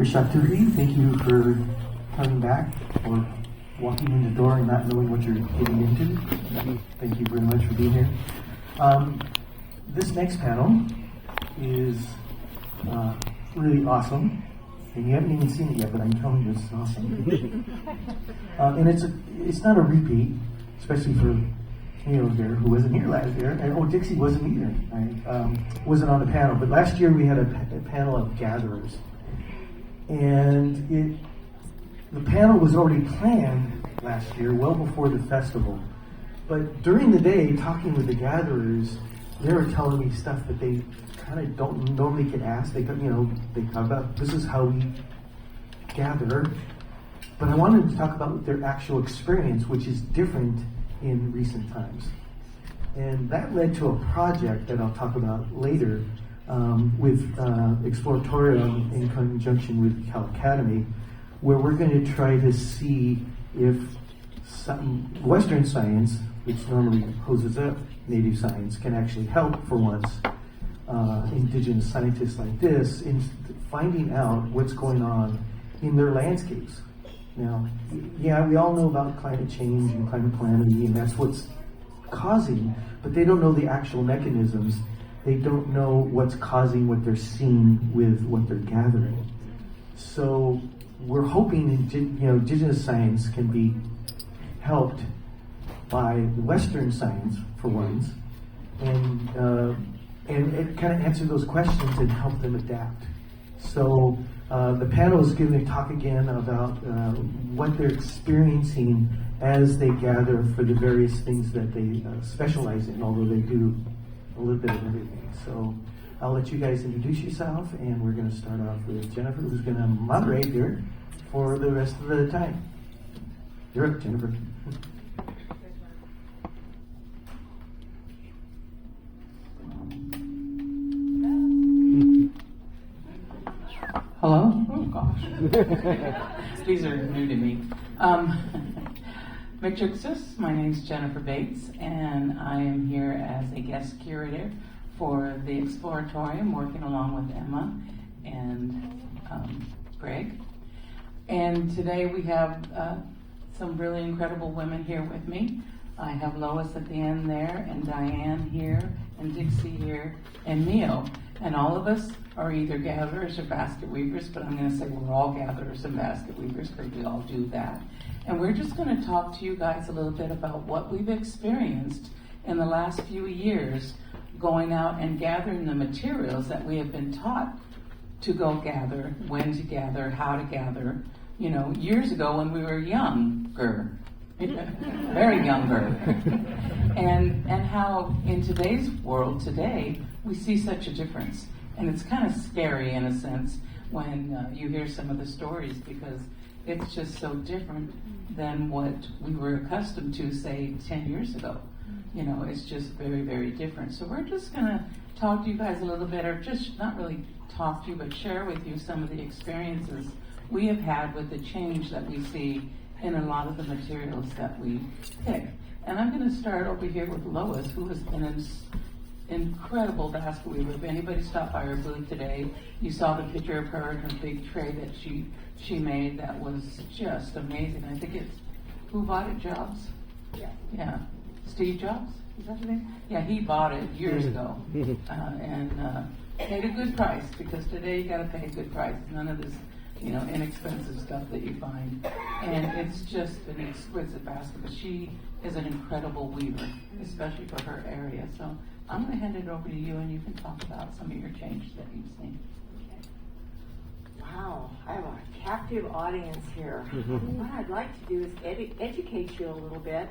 Shaktuhi, thank you for coming back or walking in the door and not knowing what you're getting into. Thank you very much for being here. This next panel is really awesome. And you haven't even seen it yet, but I'm telling you it's awesome. And it's not a repeat, especially for Neil here, who wasn't here last year. And Dixie wasn't either. Wasn't on the panel. But last year we had a panel of gatherers. And the panel was already planned last year, well before the festival. But during the day, talking with the gatherers, they were telling me stuff that they kind of don't normally get asked. They talk about this is how we gather. But I wanted to talk about their actual experience, which is different in recent times. And that led to a project that I'll talk about later with Exploratorium in conjunction with Cal Academy, where we're going to try to see if some Western science, which normally poses up native science, can actually help for once indigenous scientists like this in finding out what's going on in their landscapes. Now, yeah, we all know about climate change and climate calamity, and that's what's causing, but they don't know the actual mechanisms. They don't know what's causing what they're seeing with what they're gathering. So we're hoping indigenous science can be helped by Western science for once, and it kind of answer those questions and help them adapt. So the panel is going to talk again about what they're experiencing as they gather for the various things that they specialize in, although they do a little bit of everything. So I'll let you guys introduce yourself, and we're going to start off with Jennifer, who's going to moderate here for the rest of the time. You're up, Jennifer. Hello? Oh gosh. These are new to me. Mictrixis, my name's Jennifer Bates, and I am here as a guest curator for the Exploratorium, working along with Emma and Greg. And today we have some really incredible women here with me. I have Lois at the end there, and Diane here, and Dixie here, and Neo. And all of us are either gatherers or basket weavers, but I'm going to say we're all gatherers and basket weavers because we all do that. And we're just going to talk to you guys a little bit about what we've experienced in the last few years going out and gathering the materials that we have been taught to go gather, when to gather, how to gather, years ago when we were younger, very younger. and how in today's world today, we see such a difference. And it's kind of scary in a sense when you hear some of the stories, because it's just so different than what we were accustomed to, say, 10 years ago. It's just very, very different. So we're just going to talk to you guys a little bit, or just not really talk to you, but share with you some of the experiences we have had with the change that we see in a lot of the materials that we pick. And I'm going to start over here with Lois, who has been an incredible basket weaver. If anybody stopped by her booth today, you saw the picture of her and her big tray that she made. That was just amazing. I think it's, who bought it, Jobs? Yeah. Steve Jobs? Is that his name? Yeah, he bought it years ago. And paid a good price, because today you got to pay a good price. None of this inexpensive stuff that you find. And it's just an exquisite basket. But she is an incredible weaver, especially for her area. So I'm going to hand it over to you, and you can talk about some of your changes that you've seen. Wow, I have a captive audience here. What I'd like to do is educate you a little bit.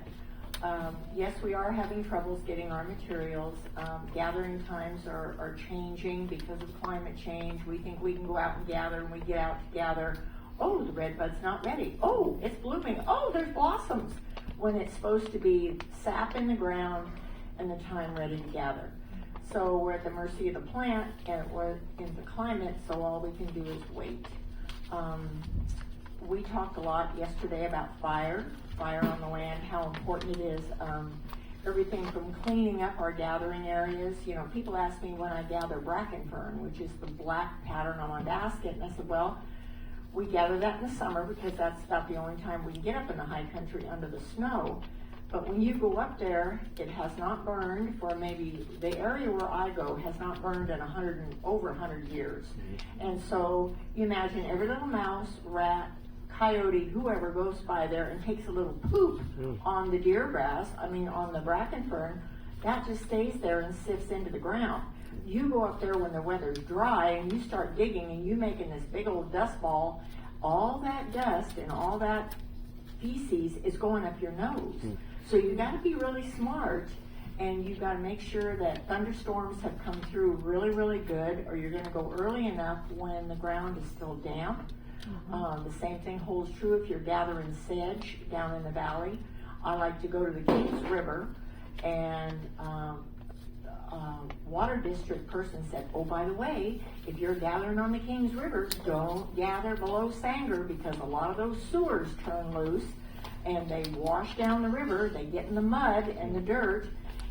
Yes, we are having troubles getting our materials. Gathering times are changing because of climate change. We think we can go out and gather, and we get out to gather. Oh, the redbud's not ready. Oh, it's blooming. Oh, there's blossoms. When it's supposed to be sap in the ground and the time ready to gather. So we're at the mercy of the plant, and we're in the climate, so all we can do is wait. We talked a lot yesterday about fire on the land, how important it is. Everything from cleaning up our gathering areas. People ask me when I gather bracken fern, which is the black pattern on my basket, and I said, well, We gather that in the summer because that's about the only time we can get up in the high country under the snow. But when you go up there, it has not burned for maybe, the area where I go has not burned in over 100 years. And so you imagine every little mouse, rat, coyote, whoever goes by there and takes a little poop on the deer grass, on the bracken fern, that just stays there and sifts into the ground. You go up there when the weather's dry and you start digging and you making this big old dust ball, all that dust and all that feces is going up your nose. So you got to be really smart, and you got to make sure that thunderstorms have come through really, really good, or you're going to go early enough when the ground is still damp. The same thing holds true if you're gathering sedge down in the valley. I like to go to the Kings River, and water district person said, oh, by the way, if you're gathering on the Kings River, don't gather below Sanger, because a lot of those sewers turn loose and they wash down the river, they get in the mud and the dirt,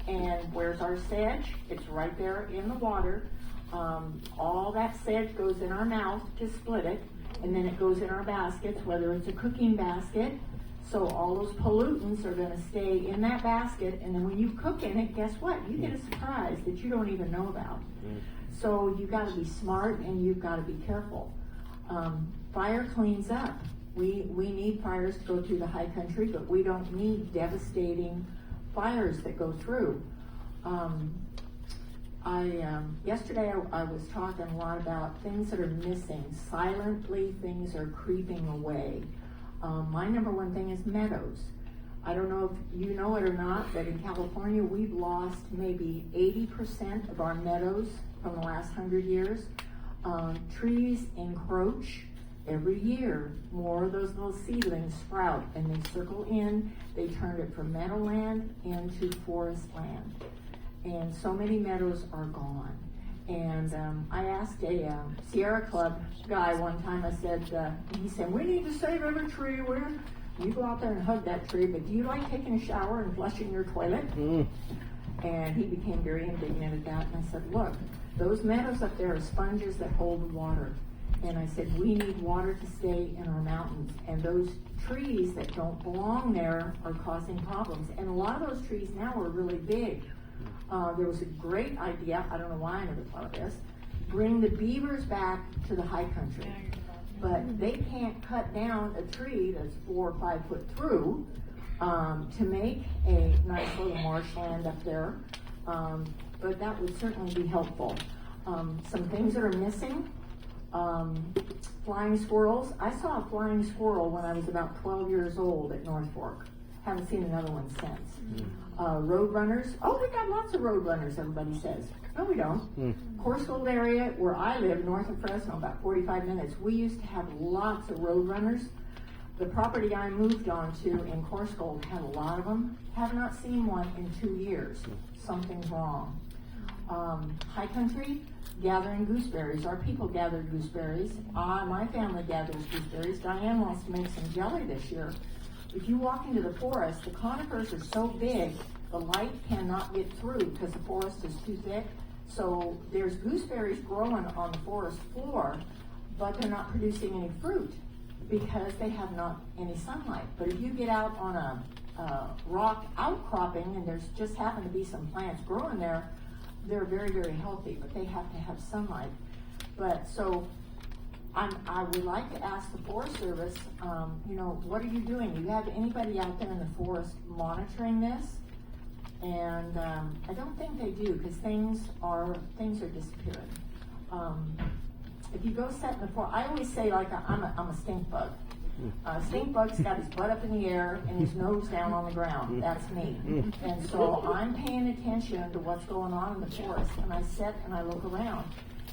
and where's our sedge? It's right there in the water. All that sedge goes in our mouth to split it, and then it goes in our baskets, whether it's a cooking basket. So all those pollutants are going to stay in that basket, and then when you cook in it, guess what? You get a surprise that you don't even know about. So you've got to be smart, and you've got to be careful. Fire cleans up. We need fires to go through the high country, but we don't need devastating fires that go through. Yesterday I was talking a lot about things that are missing. Silently, things are creeping away. My number one thing is meadows. I don't know if you know it or not, but in California we've lost maybe 80% of our meadows from the last 100 years. Trees encroach. Every year, more of those little seedlings sprout, and they circle in. They turn it from meadowland into forest land. And so many meadows are gone. And I asked a Sierra Club guy one time, I said, he said, we need to save every tree. You go out there and hug that tree, but do you like taking a shower and flushing your toilet? And he became very indignant at that. And I said, look, those meadows up there are sponges that hold water. And I said, we need water to stay in our mountains. And those trees that don't belong there are causing problems. And a lot of those trees now are really big. There was a great idea, I don't know why I never thought of this, bring the beavers back to the high country. But they can't cut down a tree that's 4 or 5 foot through to make a nice little marshland up there. But that would certainly be helpful. Some things that are missing. Flying squirrels. I saw a flying squirrel when I was about 12 years old at North Fork. Haven't seen another one since. Road runners. Oh, we got lots of road runners, everybody says. No, we don't. Corscold area where I live, north of Fresno, about 45 minutes, we used to have lots of road runners. The property I moved on to in Corscold had a lot of them. Have not seen one in 2 years. Something's wrong. High country, gathering gooseberries. Our people gathered gooseberries. My family gathers gooseberries. Diane wants to make some jelly this year. If you walk into the forest, the conifers are so big, the light cannot get through because the forest is too thick. So there's gooseberries growing on the forest floor, but they're not producing any fruit because they have not any sunlight. But if you get out on a rock outcropping and there's just happen to be some plants growing there, they're very, very healthy, but they have to have sunlight. But so I would like to ask the Forest Service, what are you doing? Do you have anybody out there in the forest monitoring this? And I don't think they do, because things are disappearing. If you go set in the forest, I always say I'm a stink bug. Stink bug's got his butt up in the air and his nose down on the ground. That's me. And so I'm paying attention to what's going on in the forest, and I sit and I look around.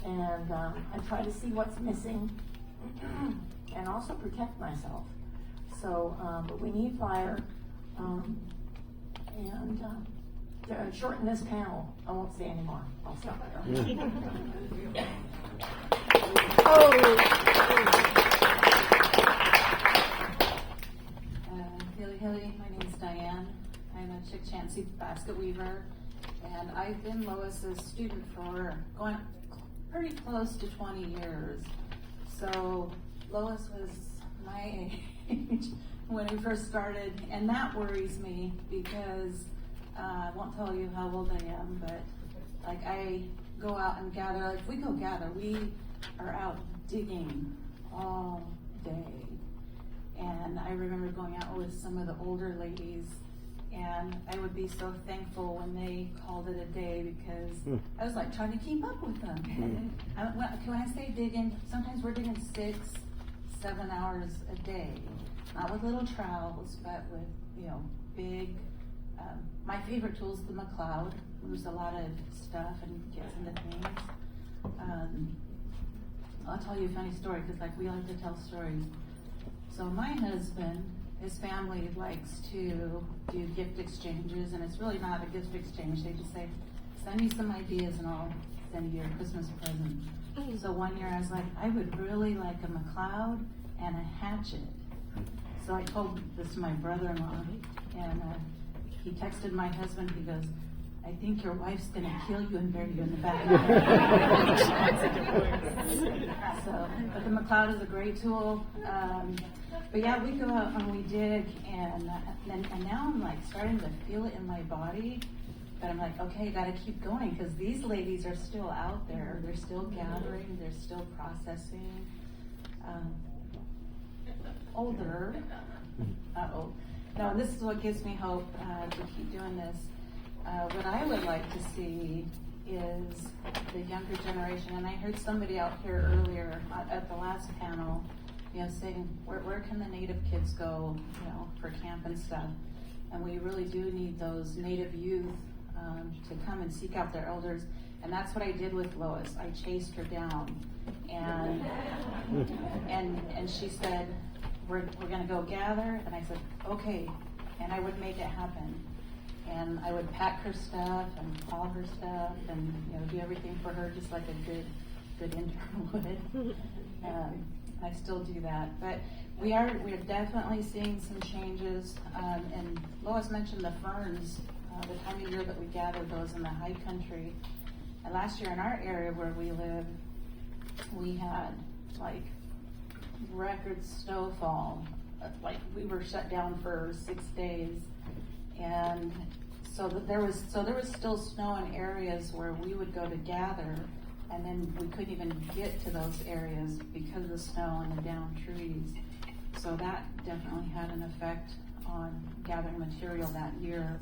And I try to see what's missing and also protect myself. So, but we need fire. To shorten this panel, I won't say anymore. I'll stop there. Hilly, my name's Diane. I'm a Chick-Chansey basket weaver, and I've been Lois's student for going pretty close to 20 years. So Lois was my age when we first started, and that worries me because I won't tell you how old I am, but like I go out and gather. Like if we go gather, we are out digging all day. And I remember going out with some of the older ladies, and I would be so thankful when they called it a day because I was like trying to keep up with them. When I say digging, sometimes we're digging 6, 7 hours a day, not with little trowels, but with, you know, big. My favorite tool is the McLeod. Moves a lot of stuff and gets into things. I'll tell you a funny story because like we like to tell stories. So my husband, his family likes to do gift exchanges, and it's really not a gift exchange. They just say, send me some ideas and I'll send you a Christmas present. So one year I was like, I would really like a McLeod and a hatchet. So I told this to my brother-in-law, and he texted my husband. He goes, I think your wife's going to kill you and bury you in the backyard. But the McLeod is a great tool. But yeah, we go out and we dig, and now I'm like starting to feel it in my body. But I'm like, okay, I got to keep going because these ladies are still out there. They're still gathering. They're still processing. Older. Uh-oh. No, this is what gives me hope to keep doing this. What I would like to see is the younger generation, and I heard somebody out here earlier at the last panel, you know, saying where can the Native kids go, you know, for camp and stuff, and we really do need those Native youth to come and seek out their elders, and that's what I did with Lois. I chased her down, and she said, we're going to go gather, and I said, okay, and I would make it happen. And I would pack her stuff and haul her stuff and, you know, do everything for her just like a good intern would. I still do that. But we're definitely seeing some changes. And Lois mentioned the ferns, the time of year that we gather those in the high country. And last year in our area where we live, we had like record snowfall. Like we were shut down for 6 days. And so there was still snow in areas where we would go to gather, and then we couldn't even get to those areas because of the snow and the downed trees. So that definitely had an effect on gathering material that year.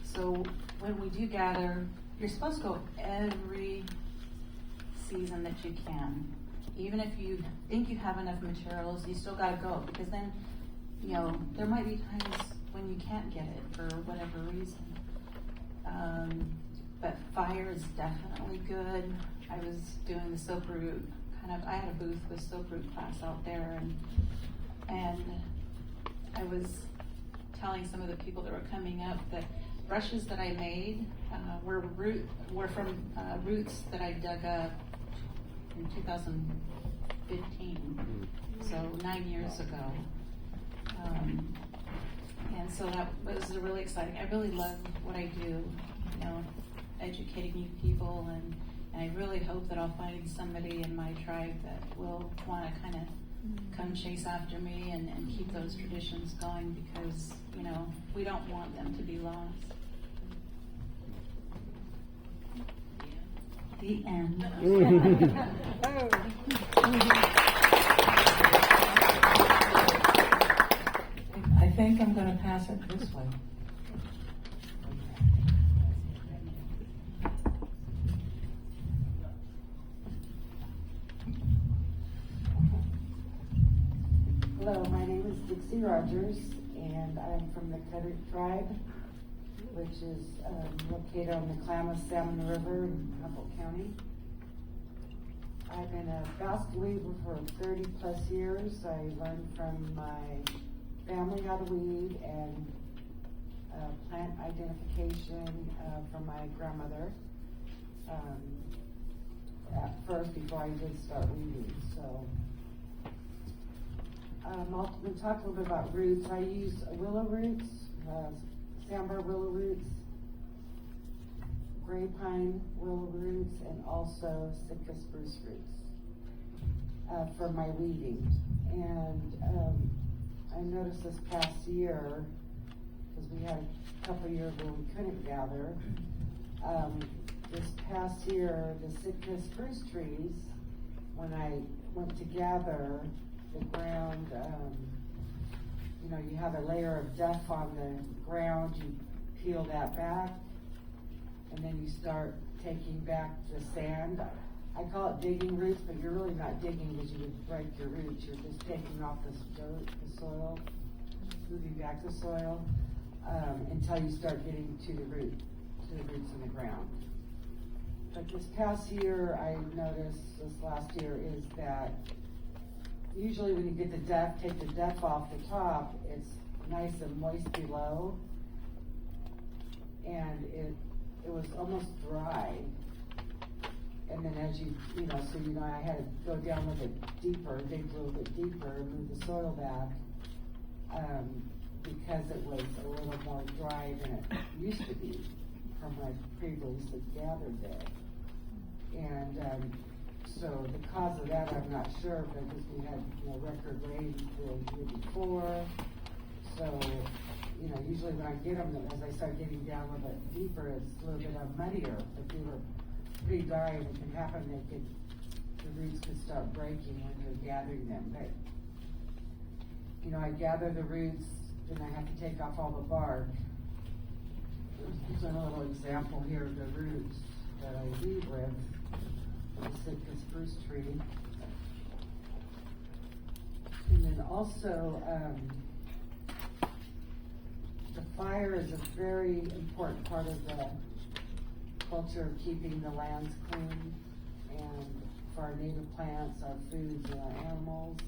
So when we do gather, you're supposed to go every season that you can. Even if you think you have enough materials, you still gotta go, because then, you know, there might be times when you can't get it for whatever reason. But fire is definitely good. I was doing the soap root, I had a booth with soap root class out there, and I was telling some of the people that were coming up that brushes that I made were from roots that I dug up in 2015, so 9 years ago. And so that was really exciting. I really love what I do, you know, educating new people, and I really hope that I'll find somebody in my tribe that will want to kind of come chase after me and keep those traditions going, because, you know, we don't want them to be lost. The end. I think I'm going to pass it this way. Hello, my name is Dixie Rogers, and I'm from the Cutter tribe, which is located on the Klamath Salmon River in Humboldt County. I've been a basket weaver for 30 plus years. I learned from my family how to weave and plant identification from my grandmother at first, before I did start weaving. So I'm going to talk a little bit about roots. I use willow roots, sambar willow roots, gray pine willow roots, and also Sitka spruce roots. for my weeding. And I noticed this past year, because we had a couple of years where we couldn't gather, this past year, the Sitka spruce trees, when I went to gather, the ground, you know, you have a layer of duff on the ground, you peel that back, and then you start taking back the sand. I call it digging roots, but you're really not digging because you would break your roots. You're just taking off this dirt, the soil, moving back the soil, until you start getting to the roots in the ground. But this past year, I noticed, this last year, is that usually when you get the duff, take the duff off the top, it's nice and moist below, and it was almost dry. And then as you know, so you know, I had to go down a little bit deeper, dig a little bit deeper, and move the soil back, because it was a little more dry than it used to be from when I previously gathered there. And so the cause of that, I'm not sure, because we had, you know, record rain the year before. So, you know, usually when I get them, as I start getting down a little bit deeper, it's a little bit muddier. If they were pretty dry, it can happen, the roots could start breaking when you're gathering them. But, you know, I gather the roots, then I have to take off all the bark. There's a little example here of the roots that I weave with. The Sitka spruce tree. And then also, the fire is a very important part of the culture of keeping the lands clean, and for our native plants, our foods, and our animals.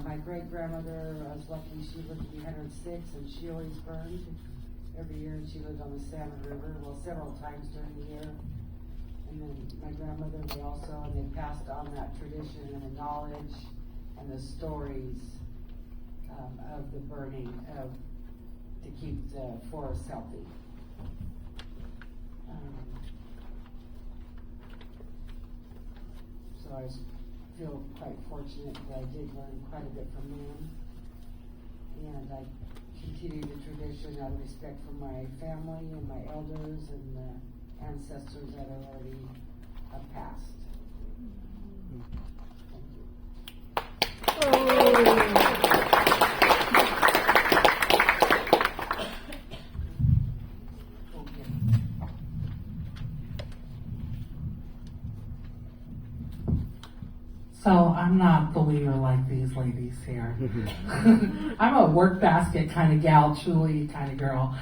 My great-grandmother, I was lucky, she lived to be 106, and she always burned every year, and she lived on the Salmon River, well, several times during the year. And then my grandmother, and they passed on that tradition and the knowledge and the stories of the burning to keep the forest healthy. So I feel quite fortunate that I did learn quite a bit from them. And I continue the tradition out of respect for my family and my elders and the ancestors that are already passed. So I'm not the leader like these ladies here. I'm a work basket kind of gal, truly kind of girl.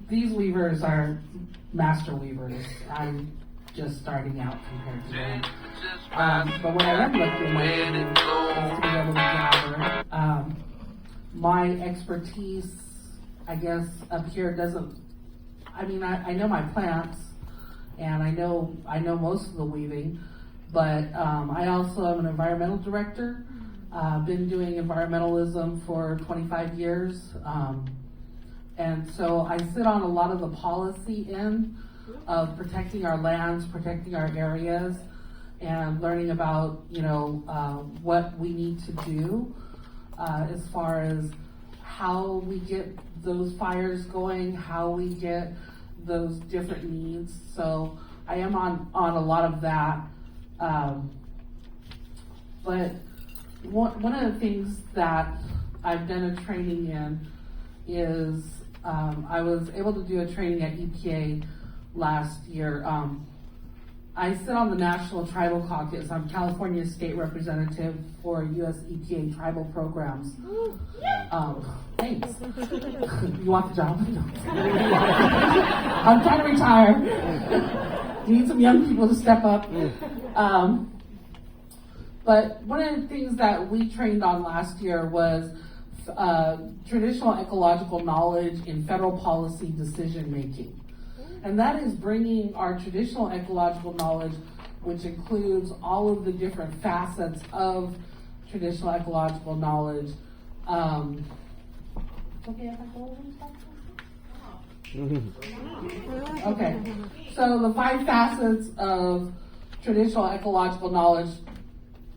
These weavers are master weavers. I'm just starting out compared to them. But what I am looking at is to be able to gather. My expertise, I guess, up here doesn't. I mean, I know my plants, and I know most of the weaving. But I also am an environmental director. Been doing environmentalism for 25 years. And so I sit on a lot of the policy end of protecting our lands, protecting our areas, and learning about, what we need to do as far as how we get those fires going, how we get those different needs. So I am on a lot of that. But one of the things that I've done a training in is I was able to do a training at EPA last year. I sit on the National Tribal Caucus. I'm California State Representative for U.S. EPA tribal programs. Thanks. You want the job? I'm trying to retire. Need some young people to step up. But one of the things that we trained on last year was traditional ecological knowledge in federal policy decision making. And that is bringing our traditional ecological knowledge, which includes all of the different facets of traditional ecological knowledge. Okay, if I go over this? Okay, so the 5 facets of traditional ecological knowledge,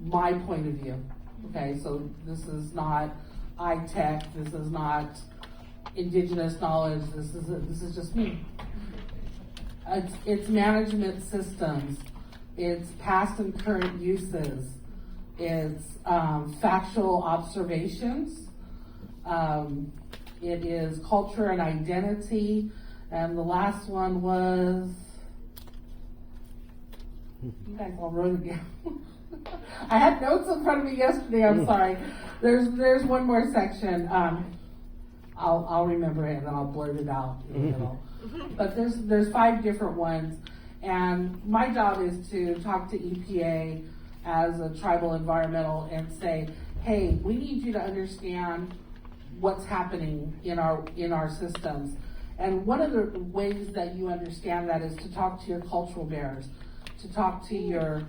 my point of view. Okay, so this is not I-Tech, this is not indigenous knowledge, this is just me. It's management systems, it's past and current uses, it's factual observations, it is culture and identity, and the last one was, you guys all wrote it down. I had notes in front of me yesterday, I'm sorry. There's one more section, I'll remember it and then I'll blurt it out in the middle. But there's 5 different ones, and my job is to talk to EPA as a tribal environmental and say, hey, we need you to understand what's happening in our systems. And one of the ways that you understand that is to talk to your cultural bearers, to talk to your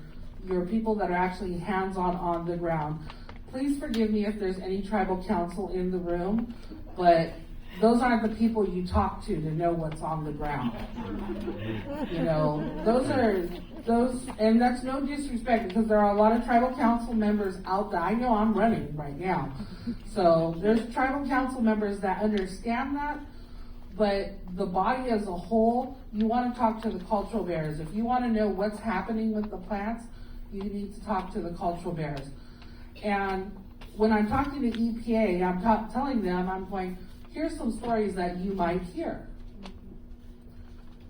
people that are actually hands-on on the ground. Please forgive me if there's any tribal council in the room, but those aren't the people you talk to know what's on the ground. You know, those, and that's no disrespect because there are a lot of tribal council members out there. I know I'm running right now. So there's tribal council members that understand that, but the body as a whole, you want to talk to the cultural bearers. If you want to know what's happening with the plants, you need to talk to the cultural bearers. And when I'm talking to EPA, I'm telling them, I'm going, here's some stories that you might hear.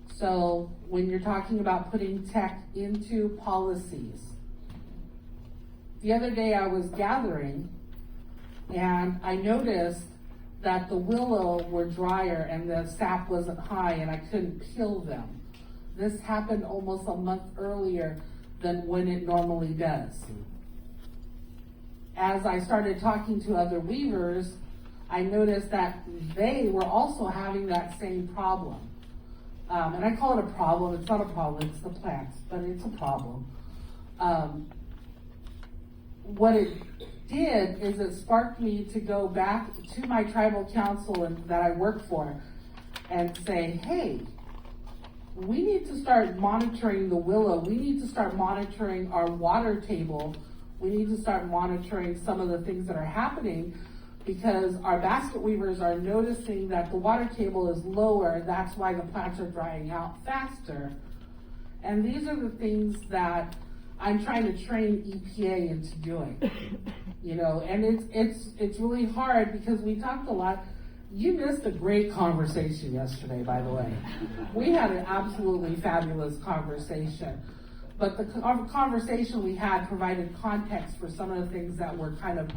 So when you're talking about putting tech into policies, the other day I was gathering and I noticed that the willow were drier and the sap wasn't high and I couldn't peel them. This happened almost a month earlier than when it normally does. As I started talking to other weavers, I noticed that they were also having that same problem. And I call it a problem. It's not a problem, it's the plants, but it's a problem. What it did is it sparked me to go back to my tribal council that I work for and say, hey, we need to start monitoring the willow. We need to start monitoring our water table. We need to start monitoring some of the things that are happening because our basket weavers are noticing that the water table is lower. That's why the plants are drying out faster. And these are the things that I'm trying to train EPA into doing. You know, and it's really hard because we talked a lot. You missed a great conversation yesterday, by the way. We had an absolutely fabulous conversation. But the conversation we had provided context for some of the things that we're kind of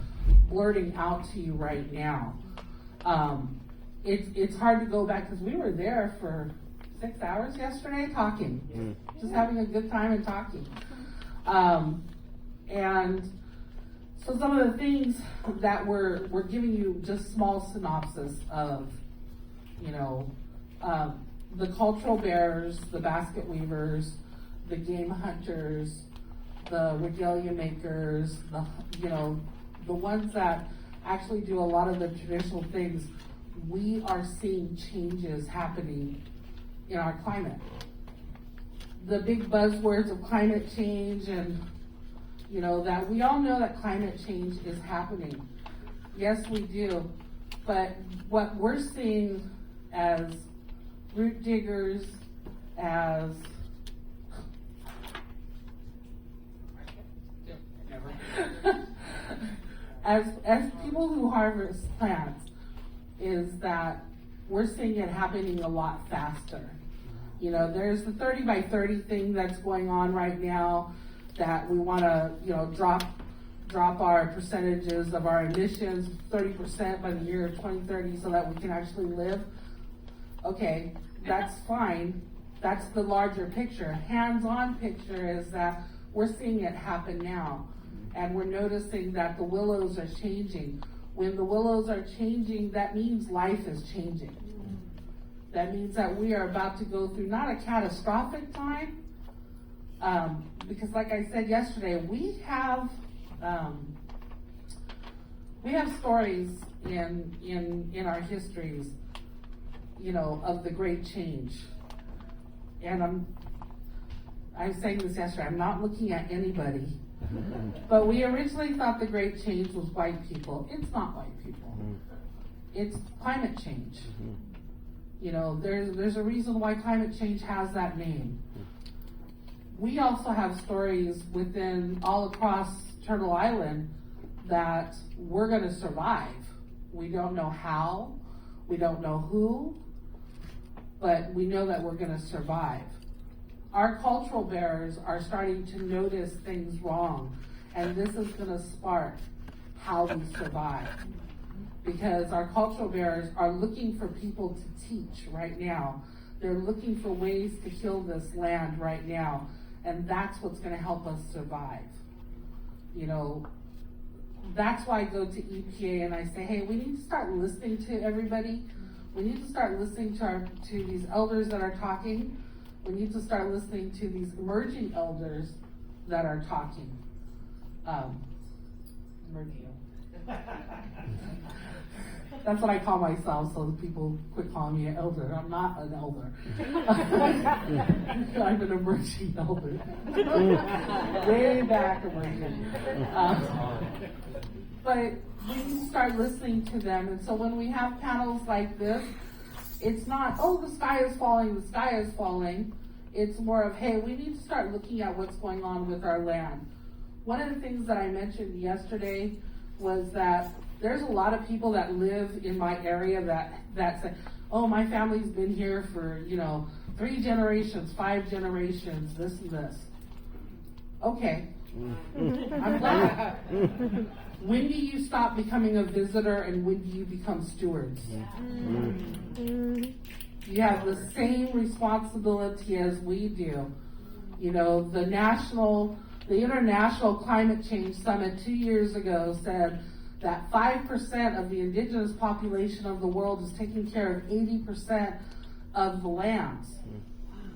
blurting out to you right now. It's hard to go back because we were there for 6 hours yesterday talking, just having a good time and talking. And so some of the things that we're giving you just small synopsis of, you know, the cultural bearers, the basket weavers, the game hunters, the regalia makers, the ones that actually do a lot of the traditional things. We are seeing changes happening in our climate. The big buzzwords of climate change and, you know, that we all know that climate change is happening. Yes, we do. But what we're seeing as root diggers, as as people who harvest plants is that we're seeing it happening a lot faster. You know, there's the 30 by 30 thing that's going on right now that we want to, you know, drop our percentages of our emissions 30% by the year 2030 so that we can actually live. Okay, that's fine. That's the larger picture. Hands-on picture is that we're seeing it happen now. And we're noticing that the willows are changing. When the willows are changing, that means life is changing. That means that we are about to go through not a catastrophic time, because like I said yesterday, we have stories in our histories, you know, of the great change. And I was saying this yesterday, I'm not looking at anybody, but we originally thought the great change was white people. It's not white people. It's climate change. You know, there's a reason why climate change has that name. We also have stories within all across Turtle Island that we're going to survive. We don't know how, we don't know who, but we know that we're going to survive. Our cultural bearers are starting to notice things wrong, and this is going to spark how we survive. Because our cultural bearers are looking for people to teach right now. They're looking for ways to heal this land right now, and that's what's going to help us survive. You know, that's why I go to EPA and I say, hey, we need to start listening to everybody. We need to start listening to these elders that are talking. We need to start listening to these emerging elders that are talking. Emerging. That's what I call myself, so people quit calling me an elder. I'm not an elder. I'm an emerging elder. Way back emerging. But we need to start listening to them. And so when we have panels like this, it's not, oh, the sky is falling, the sky is falling. It's more of, hey, we need to start looking at what's going on with our land. One of the things that I mentioned yesterday was that there's a lot of people that live in my area that say, oh, my family's been here for, 3 generations, 5 generations, this and this. Okay, I'm glad. When do you stop becoming a visitor and when do you become stewards? You have the same responsibility as we do. You know, the International Climate Change Summit 2 years ago said that 5% of the indigenous population of the world is taking care of 80% of the lands.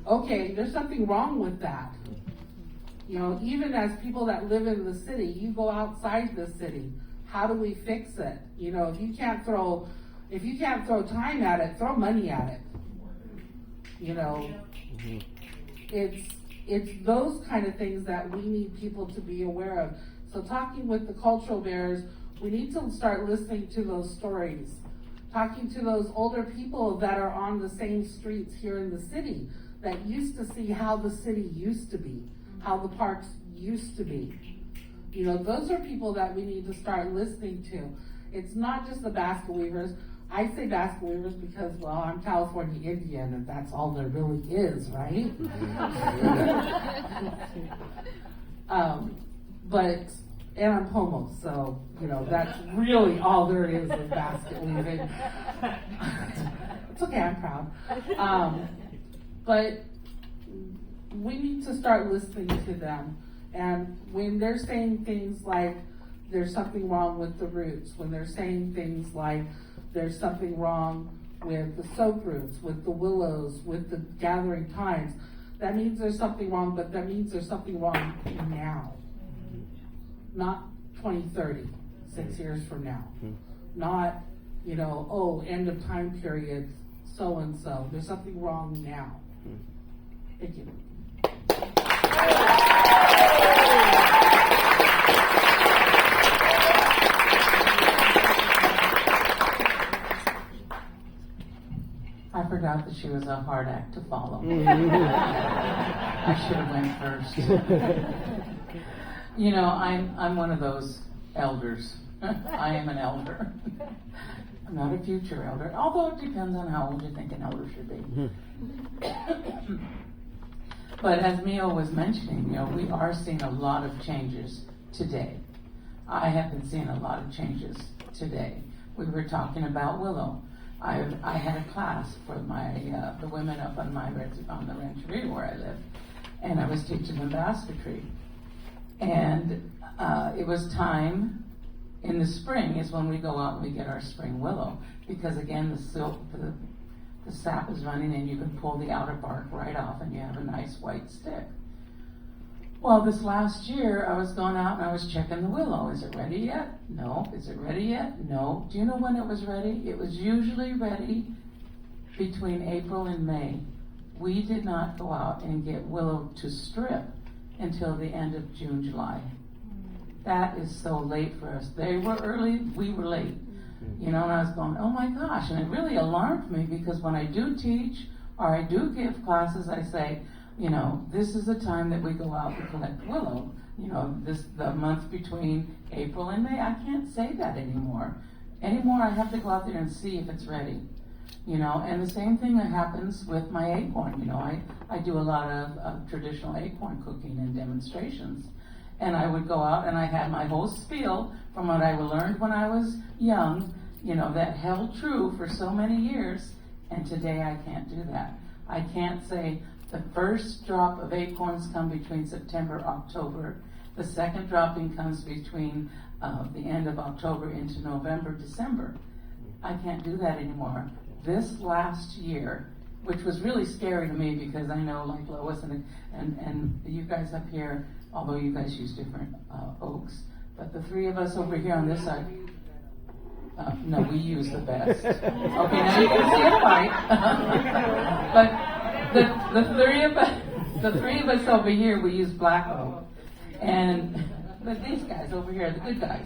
Okay, there's something wrong with that. You know, even as people that live in the city, you go outside the city. How do we fix it? You know, if you can't throw time at it, throw money at it. You know, it's those kind of things that we need people to be aware of. So talking with the cultural bearers, we need to start listening to those stories. Talking to those older people that are on the same streets here in the city that used to see how the city used to be, how the parks used to be. You know, those are people that we need to start listening to. It's not just the basket weavers. I say basket weavers because, well, I'm California Indian and that's all there really is, right? And I'm homo, so, that's really all there is basket weaving. It's okay, I'm proud. But we need to start listening to them. And when they're saying things like, there's something wrong with the roots, when they're saying things like, there's something wrong with the soap roots, with the willows, with the gathering times, that means there's something wrong, but that means there's something wrong now. Not 2030, 6 years from now. Not, end of time period, so and so. There's something wrong now. Thank you. I forgot that she was a hard act to follow. I should have went first. I'm one of those elders. I am an elder. I'm not a future elder, although it depends on how old you think an elder should be. But as Mio was mentioning, we are seeing a lot of changes today. I have been seeing a lot of changes today. We were talking about willow. I had a class for the women up on the rancheria where I live, and I was teaching them basketry. And it was time in the spring is when we go out and we get our spring willow, because again the sap is running and you can pull the outer bark right off and you have a nice white stick. Well, this last year I was going out and I was checking the willow. Is it ready yet? No. Is it ready yet? No. Do you know when it was ready? It was usually ready between April and May we did not go out and get willow to strip until the end of June, July. That is so late for us. They were early, we were late. You know, and I was going, oh my gosh, and it really alarmed me because when I do teach or I do give classes, I say, you know, this is the time that we go out and collect willow. You know, the month between April and May. I can't say that anymore. I have to go out there and see if it's ready. You know, and the same thing that happens with my acorn. You know, I do a lot of traditional acorn cooking and demonstrations. And I would go out and I had my whole spiel from what I learned when I was young, you know, that held true for so many years. And today I can't do that. I can't say the first drop of acorns come between September, October. The second dropping comes between the end of October into November, December. I can't do that anymore. This last year, which was really scary to me because I know, like Lois and you guys up here, although you guys use different oaks, but the three of us over here on this side, no, we use the best. Okay, now you can see a fight. But the three of us over here, we use black oak. But these guys over here are the good guys.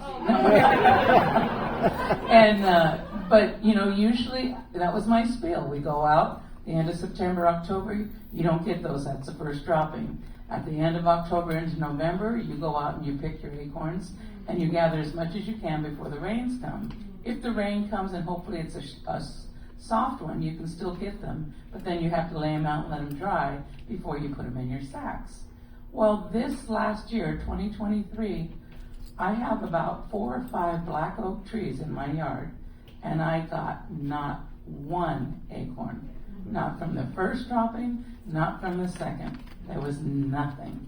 But you know, usually that was my spiel. We go out the end of September, October. You don't get those. That's the first dropping. At the end of October into November, you go out and you pick your acorns and you gather as much as you can before the rains come. If the rain comes, and hopefully it's a soft one, you can still get them. But then you have to lay them out and let them dry before you put them in your sacks. Well, this last year, 2023, I have about 4 or 5 black oak trees in my yard, and I got not one acorn. Not from the first dropping, not from the second. There was nothing.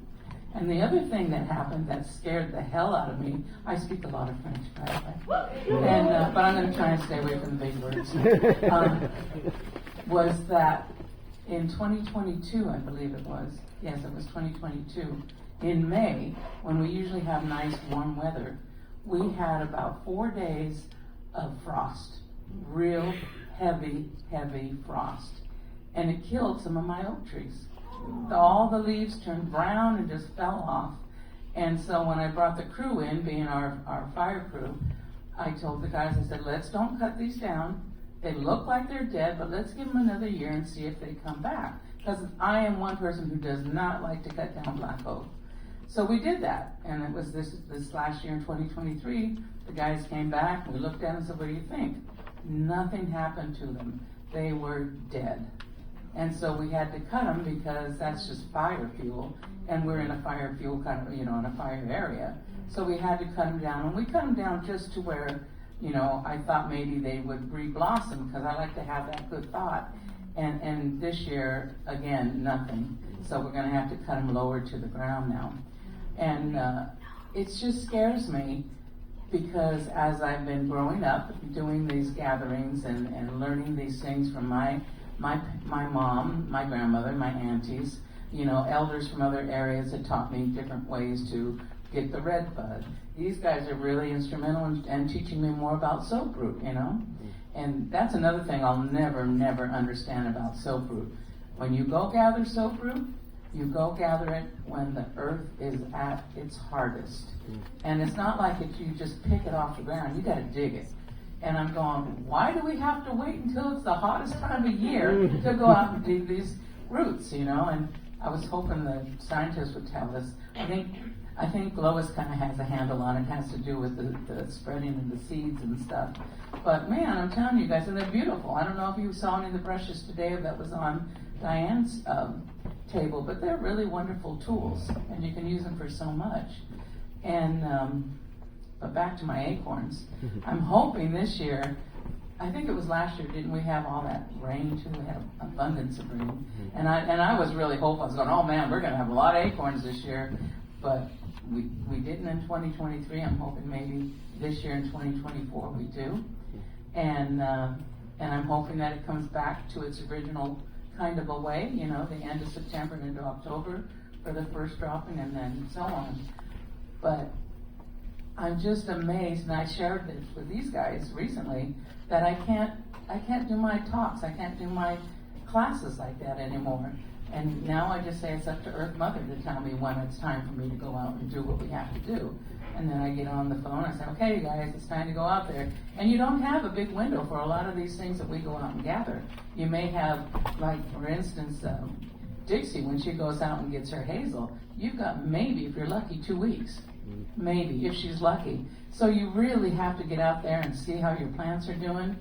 And the other thing that happened that scared the hell out of me, I speak a lot of French, by the way, and, but I'm going to try and stay away from the big words, was that in 2022, I believe it was, yes, it was 2022, in May, when we usually have nice warm weather, we had about 4 days of frost, real heavy frost, and it killed some of my oak trees. All the leaves turned brown and just fell off. And so when I brought the crew in, being our fire crew, I told the guys, I said, let's don't cut these down. They look like they're dead, but let's give them another year and see if they come back. Because I am one person who does not like to cut down black oak. So we did that. And it was this last year in 2023, the guys came back, we looked at them and said, what do you think? Nothing happened to them. They were dead. And so we had to cut them because that's just fire fuel, and we're in a fire fuel kind of, you know, in a fire area. So we had to cut them down, and we cut them down just to where, you know, I thought maybe they would re-blossom because I like to have that good thought. And this year, again, nothing. So we're going to have to cut them lower to the ground now. And it just scares me because as I've been growing up, doing these gatherings and learning these things from my mom, my grandmother, my aunties, you know, elders from other areas had taught me different ways to get the red bud. These guys are really instrumental in teaching me more about soap root, you know. And that's another thing I'll never understand about soap root. When you go gather soap root, you go gather it when the earth is at its hardest. And it's not like you just pick it off the ground. You got to dig it. And I'm going, why do we have to wait until it's the hottest time of year to go out and dig these roots, you know? And I was hoping the scientists would tell us. I think Lois kind of has a handle on it. It has to do with the spreading of the seeds and stuff. But man, I'm telling you guys, and they're beautiful. I don't know if you saw any of the brushes today that was on Diane's table, but they're really wonderful tools, and you can use them for so much. And but back to my acorns. I'm hoping this year, I think it was last year, didn't we have all that rain too? We had abundance of rain. And I was really hopeful. I was going, oh man, we're going to have a lot of acorns this year. But we didn't in 2023. I'm hoping maybe this year in 2024 we do. And I'm hoping that it comes back to its original kind of a way, you know, the end of September into October for the first dropping and then so on. But I'm just amazed, and I shared this with these guys recently, that I can't do my talks, I can't do my classes like that anymore. And now I just say it's up to Earth Mother to tell me when it's time for me to go out and do what we have to do. And then I get on the phone and I say, okay, you guys, it's time to go out there. And you don't have a big window for a lot of these things that we go out and gather. You may have, like, for instance, Dixie, when she goes out and gets her hazel, you've got maybe, if you're lucky, 2 weeks. Maybe, if she's lucky. So you really have to get out there and see how your plants are doing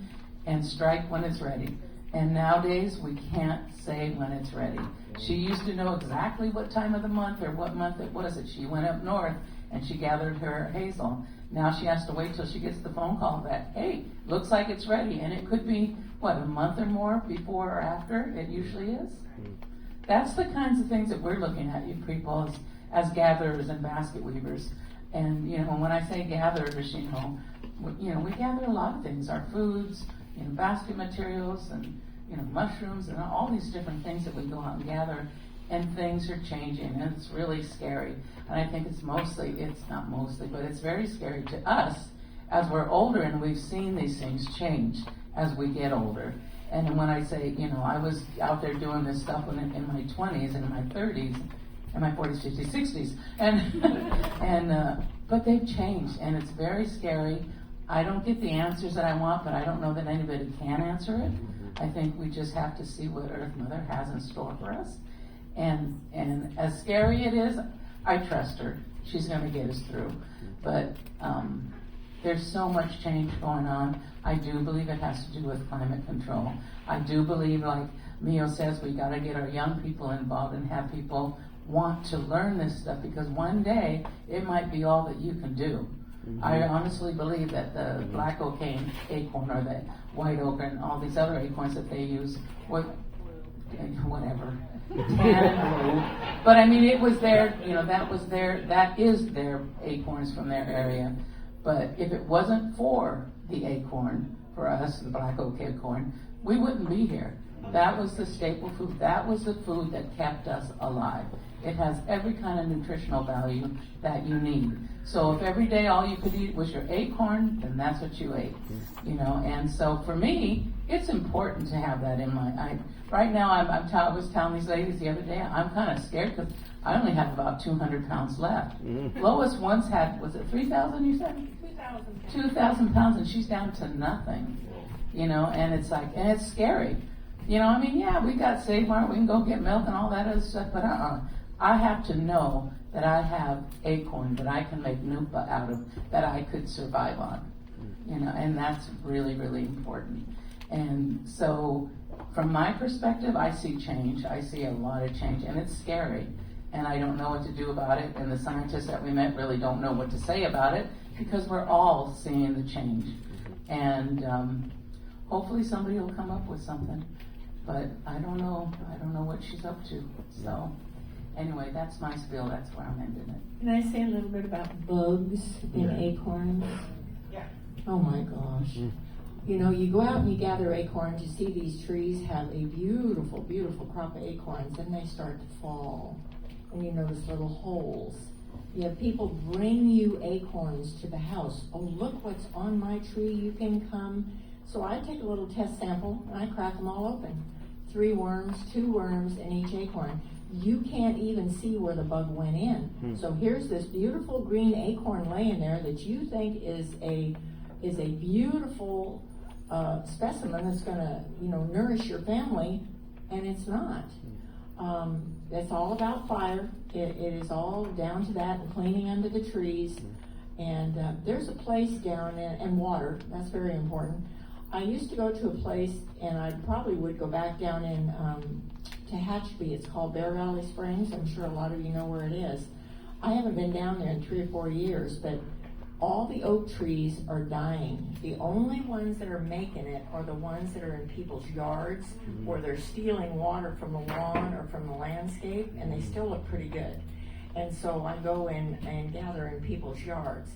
and strike when it's ready. And nowadays, we can't say when it's ready. She used to know exactly what time of the month or what month it was that she went up north and she gathered her hazel. Now she has to wait till she gets the phone call that, hey, looks like it's ready. And it could be, what, a month or more before or after it usually is? That's the kinds of things that we're looking at, you people, as gatherers and basket weavers. And, you know, when I say gatherers, you know, we gather a lot of things, our foods, you know, basket materials and, you know, mushrooms and all these different things that we go out and gather, and things are changing, and it's really scary. And I think it's not mostly, but it's very scary to us as we're older and we've seen these things change as we get older. And when I say, you know, I was out there doing this stuff in my 20s and in my 30s, and my 40s, 50s, 60s, and but they've changed, and it's very scary. I don't get the answers that I want, but I don't know that anybody can answer it. I think we just have to see what Earth Mother has in store for us. And as scary it is, I trust her. She's going to get us through. But there's so much change going on. I do believe it has to do with climate control. I do believe, like Mio says, we got to get our young people involved and have people want to learn this stuff, because one day it might be all that you can do. I honestly believe that the black oak acorn or the white oak and all these other acorns that they use, whatever, tan and blue. But I mean, it was their, you know, that is their acorns from their area. But if it wasn't for the acorn, for us, the black oak acorn, we wouldn't be here. That was the staple food. That was the food that kept us alive. It has every kind of nutritional value that you need. So if every day all you could eat was your acorn, then that's what you ate, you know. And so for me, it's important to have that in my. Right now, I was telling these ladies the other day, I'm kind of scared because I only have about 200 pounds left. Lois once had, was it 3,000? You said 2,000 pounds, and she's down to nothing, you know. And it's like, and it's scary, you know. I mean, yeah, we got Save Mart, we can go get milk and all that other stuff, but I have to know that I have acorn that I can make nupa out of, that I could survive on, you know, and that's really, really important. And so from my perspective, I see change. I see a lot of change, and it's scary, and I don't know what to do about it, and the scientists that we met really don't know what to say about it, because we're all seeing the change. And hopefully somebody will come up with something, but I don't know what she's up to, so. Anyway, that's my spiel. That's where I'm ending it. Can I say a little bit about bugs in acorns? Yeah. Oh my gosh. You know, you go out and you gather acorns, you see these trees have a beautiful, beautiful crop of acorns, then they start to fall. And you notice little holes. You have people bring you acorns to the house. Oh, look what's on my tree, you can come. So I take a little test sample and I crack them all open. 3 worms, 2 worms in each acorn. You can't even see where the bug went in. So here's this beautiful green acorn laying there that you think is a beautiful specimen that's going to, you know, nourish your family, and it's not. It's all about fire. It is all down to that and cleaning under the trees. And there's a place down in, and water, that's very important. I used to go to a place, and I probably would go back down in Tehachapi. It's called Bear Valley Springs. I'm sure a lot of you know where it is. I haven't been down there in 3 or 4 years, but all the oak trees are dying. The only ones that are making it are the ones that are in people's yards, where they're stealing water from the lawn or from the landscape, and they still look pretty good. And so I go in and gather in people's yards.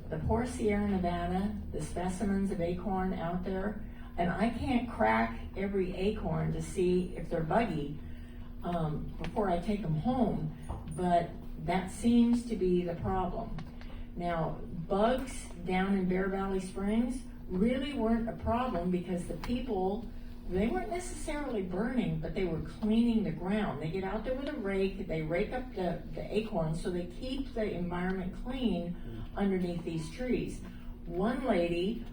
The poor Sierra Nevada, the specimens of acorn out there, and I can't crack every acorn to see if they're buggy before I take them home, but that seems to be the problem. Now, bugs down in Bear Valley Springs really weren't a problem because the people they weren't necessarily burning, but they were cleaning the ground. They get out there with a rake, they rake up the acorns, so they keep the environment clean underneath these trees. One lady,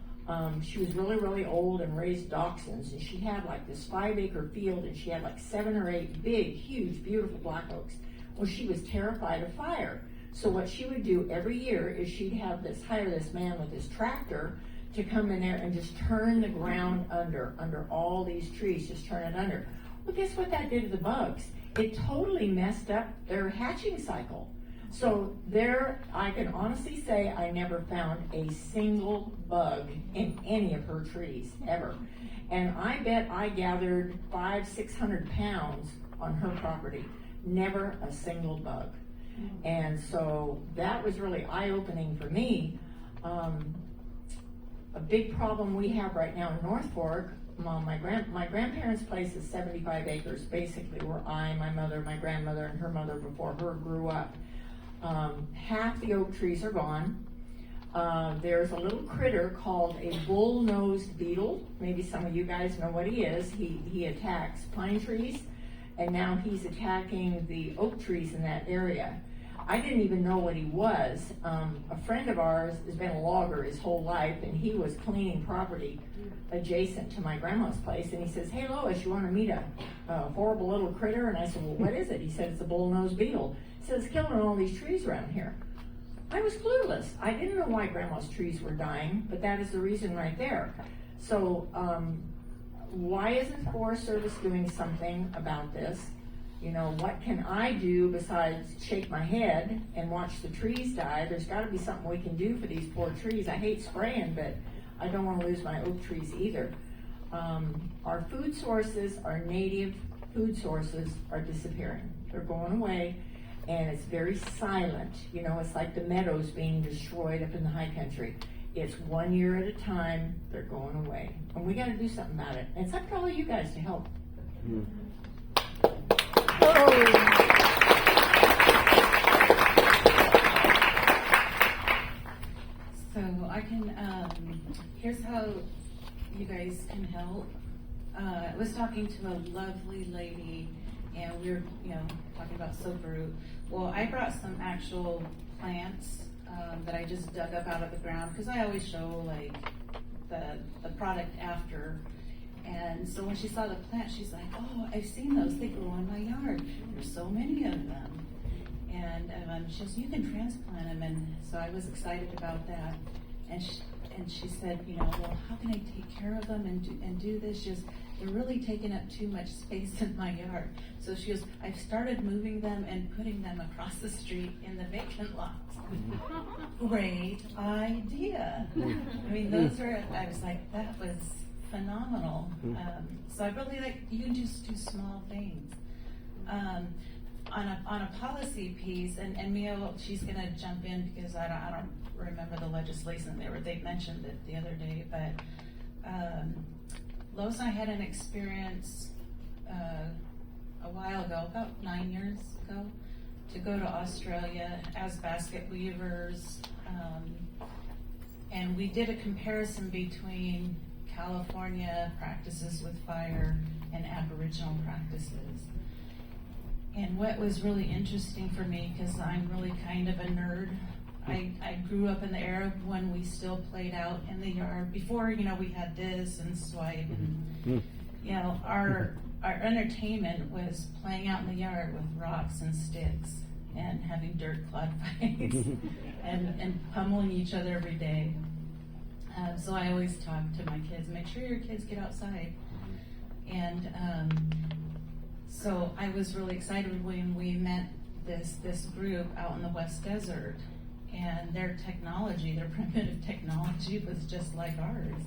she was really, really old and raised dachshunds, and she had like this 5-acre field, and she had like 7 or 8 big, huge, beautiful black oaks. Well, she was terrified of fire. So what she would do every year is she'd hire this man with his tractor to come in there and just turn the ground under all these trees, just turn it under. Well, guess what that did to the bugs? It totally messed up their hatching cycle. So there, I can honestly say I never found a single bug in any of her trees, ever. And I bet I gathered 500-600 pounds on her property. Never a single bug. And so that was really eye-opening for me. A big problem we have right now in North Fork, my grandparents' place is 75 acres, basically, where my mother, my grandmother, and her mother before her grew up. Half the oak trees are gone. There's a little critter called a bull-nosed beetle. Maybe some of you guys know what he is. He attacks pine trees, and now he's attacking the oak trees in that area. I didn't even know what he was. A friend of ours has been a logger his whole life, and he was cleaning property adjacent to my grandma's place, and he says, "Hey Lois, you want to meet a horrible little critter?" And I said, "Well, what is it?" He said, "It's a bull-nosed beetle." He said, "It's killing all these trees around here." I was clueless. I didn't know why grandma's trees were dying, but that is the reason right there. So why isn't the Forest Service doing something about this? You know, what can I do besides shake my head and watch the trees die? There's got to be something we can do for these poor trees. I hate spraying, but I don't want to lose my oak trees either. Our food sources, our native food sources are disappearing. They're going away, and it's very silent. You know, it's like the meadows being destroyed up in the high country. It's 1 year at a time, they're going away. And we got to do something about it. And it's up to all you guys to help. So I can, here's how you guys can help. I was talking to a lovely lady, and we were, talking about soap root. Well, I brought some actual plants that I just dug up out of the ground, because I always show like the product after. And so when she saw the plant, she's like, "Oh, I've seen those. They grow in my yard. There's so many of them." And she says, "You can transplant them." And so I was excited about that. And she said, "Well, how can I take care of them and do this? Just they're really taking up too much space in my yard." So she goes, "I've started moving them and putting them across the street in the vacant lots." Great idea. I mean, I was like, that was phenomenal. So I really you can just do small things. On a policy piece, and Mia, she's gonna jump in because I don't remember the legislation they mentioned it the other day, but Lois and I had an experience a while ago, about 9 years ago, to go to Australia as basket weavers, and we did a comparison between California practices with fire and Aboriginal practices. And what was really interesting for me, because I'm really kind of a nerd, I grew up in the era when we still played out in the yard. Before, we had this and swipe, and, our entertainment was playing out in the yard with rocks and sticks and having dirt clod fights and pummeling each other every day. So I always talk to my kids, make sure your kids get outside. And so I was really excited when we met this group out in the West Desert, and their primitive technology was just like ours.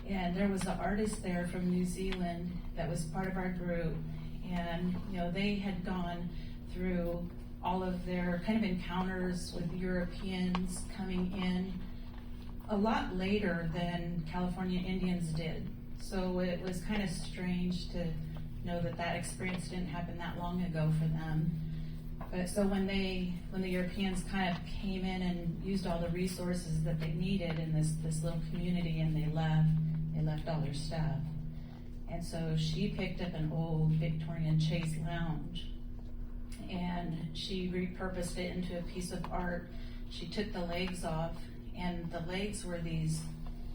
And there was an artist there from New Zealand that was part of our group, and they had gone through all of their kind of encounters with Europeans coming in a lot later than California Indians did. So it was kind of strange to know that experience didn't happen that long ago for them. But so when the Europeans kind of came in and used all the resources that they needed in this little community, and they left all their stuff. And so she picked up an old Victorian chaise lounge and she repurposed it into a piece of art. She took the legs off, and the legs were these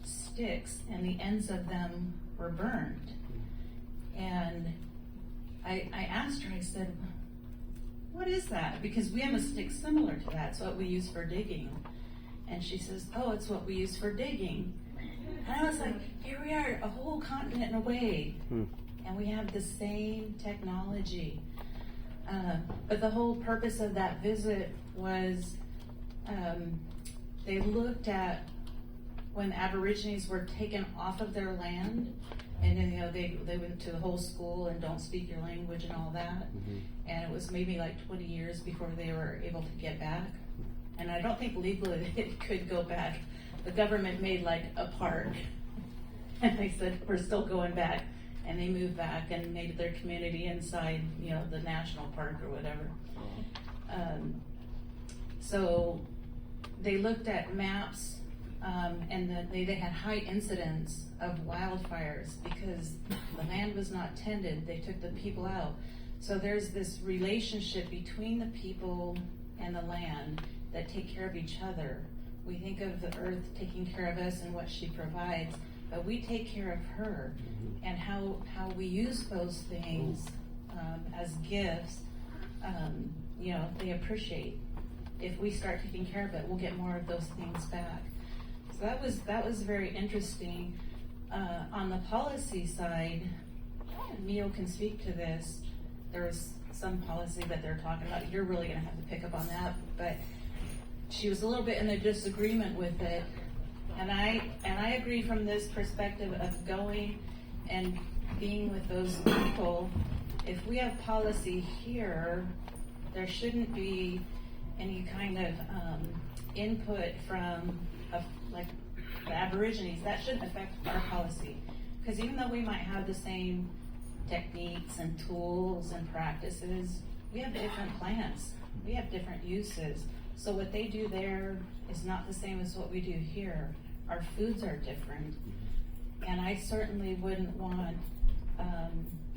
sticks, and the ends of them were burned. And I asked her, I said, what is that? Because we have a stick similar to that. It's what we use for digging. And she says, oh, it's what we use for digging. And I was like, here we are, a whole continent away, and we have the same technology. But the whole purpose of that visit was they looked at when Aborigines were taken off of their land, and then, you know, they went to the whole school and don't speak your language and all that. And it was maybe like 20 years before they were able to get back. And I don't think legally it could go back. The government made like a park, and they said, we're still going back. And they moved back and made their community inside, you know, the national park or whatever. So they looked at maps, and they had high incidence of wildfires because the land was not tended. They took the people out. So there's this relationship between the people and the land that take care of each other. We think of the earth taking care of us and what she provides, but we take care of her, and how we use those things as gifts. You know, they appreciate. If we start taking care of it, we'll get more of those things back. So that was very interesting. On the policy side, Neil can speak to this. There was some policy that they're talking about. You're really going to have to pick up on that, but she was a little bit in a disagreement with it. And I agree from this perspective of going and being with those people. If we have policy here, there shouldn't be any kind of input from like the Aborigines. That shouldn't affect our policy. Because even though we might have the same techniques and tools and practices, we have different plants. We have different uses. So what they do there is not the same as what we do here. Our foods are different. And I certainly wouldn't want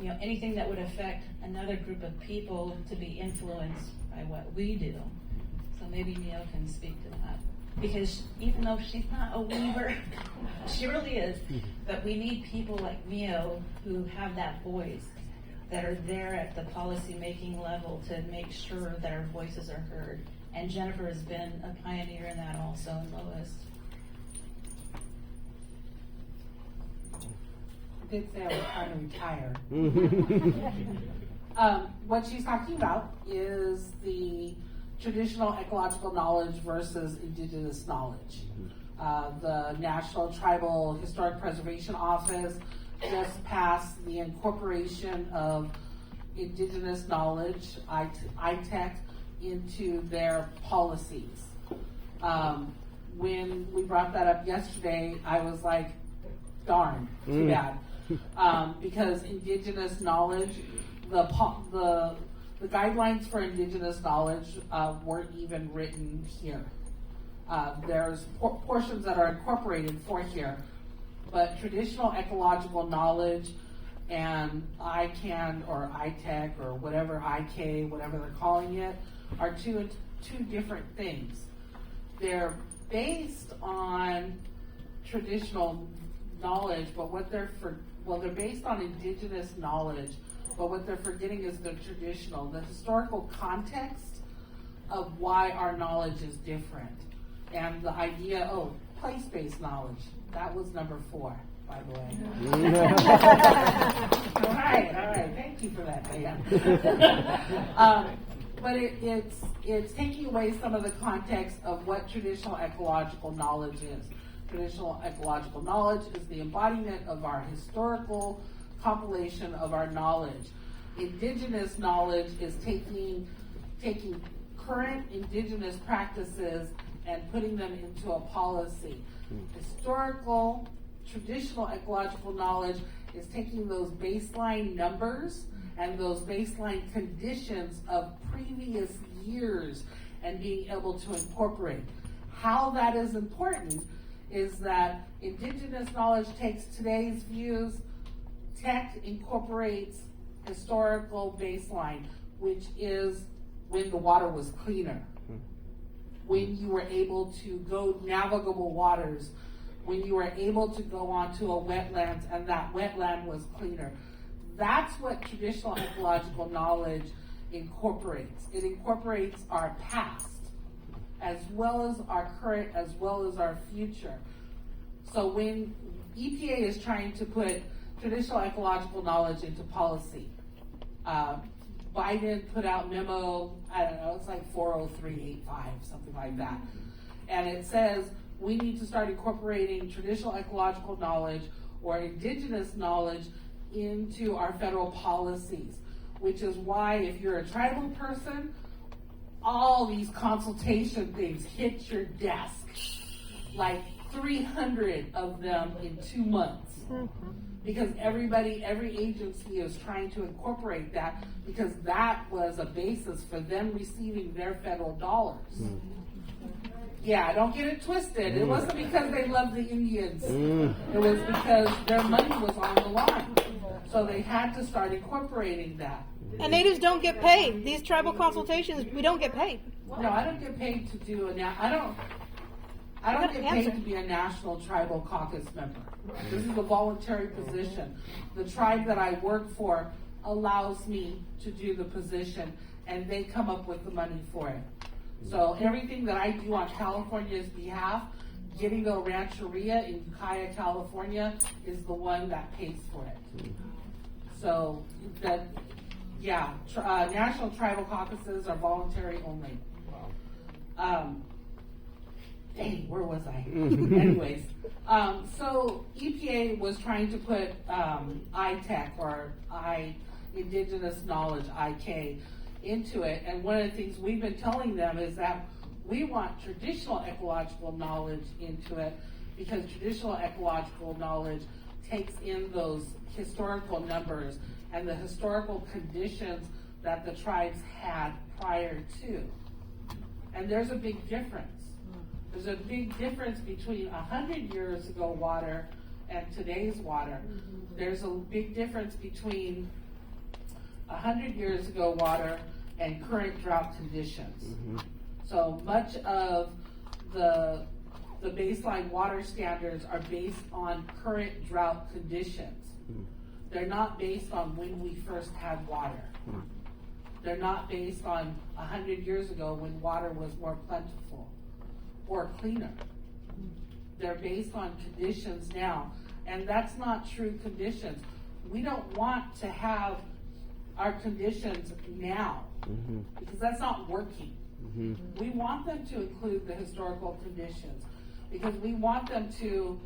you know, anything that would affect another group of people to be influenced by what we do. So maybe Neil can speak to that. Because even though she's not a weaver, she really is. But we need people like Neil who have that voice, that are there at the policy making level to make sure that our voices are heard. And Jennifer has been a pioneer in that also, and Lois. I did say I was trying to retire. What she's talking about is the traditional ecological knowledge versus indigenous knowledge. The National Tribal Historic Preservation Office just passed the incorporation of indigenous knowledge, ITEC, into their policies. When we brought that up yesterday, I was like, darn, too bad. Because indigenous knowledge, the guidelines for indigenous knowledge weren't even written here. There's portions that are incorporated for here, but traditional ecological knowledge and ICANN or ITEC or whatever, IK, whatever they're calling it, are two different things. They're based on traditional knowledge, but they're based on indigenous knowledge, but what they're forgetting is the traditional, the historical context of why our knowledge is different. And the idea, place-based knowledge, that was number 4, by the way. All right, thank you for that, Dan. But it's taking away some of the context of what traditional ecological knowledge is. Traditional ecological knowledge is the embodiment of our historical compilation of our knowledge. Indigenous knowledge is taking current indigenous practices and putting them into a policy. Historical, traditional ecological knowledge is taking those baseline numbers and those baseline conditions of previous years and being able to incorporate. How that is important is that indigenous knowledge takes today's views Tech incorporates historical baseline, which is when the water was cleaner, when you were able to go navigable waters, when you were able to go onto a wetland and that wetland was cleaner. That's what traditional ecological knowledge incorporates. It incorporates our past, as well as our current, as well as our future. So when EPA is trying to put traditional ecological knowledge into policy, Biden put out memo, I don't know, it's like 40385, something like that. And it says we need to start incorporating traditional ecological knowledge or indigenous knowledge into our federal policies, which is why if you're a tribal person, all these consultation things hit your desk, like 300 of them in 2 months. Because every agency is trying to incorporate that, because that was a basis for them receiving their federal dollars. Yeah, don't get it twisted. It wasn't because they loved the Indians. It was because their money was on the line. So they had to start incorporating that. And natives don't get paid. These tribal consultations, we don't get paid. No, I don't get paid to do I don't get paid to be a national tribal caucus member. This is a voluntary position. The tribe that I work for allows me to do the position, and they come up with the money for it. So everything that I do on California's behalf, getting a rancheria in Ukiah, California, is the one that pays for it. So that, yeah, national tribal caucuses are voluntary only. Dang, where was I? Anyways, so EPA was trying to put ITech or Indigenous Knowledge, IK, into it. And one of the things we've been telling them is that we want traditional ecological knowledge into it, because traditional ecological knowledge takes in those historical numbers and the historical conditions that the tribes had prior to. And there's a big difference. There's a big difference between 100 years ago water and today's water. There's a big difference between 100 years ago water and current drought conditions. So much of the baseline water standards are based on current drought conditions. They're not based on when we first had water. They're not based on 100 years ago when water was more plentiful or cleaner. They're based on conditions now, and that's not true conditions. We don't want to have our conditions now, because that's not working. We want them to include the historical conditions, because we want them to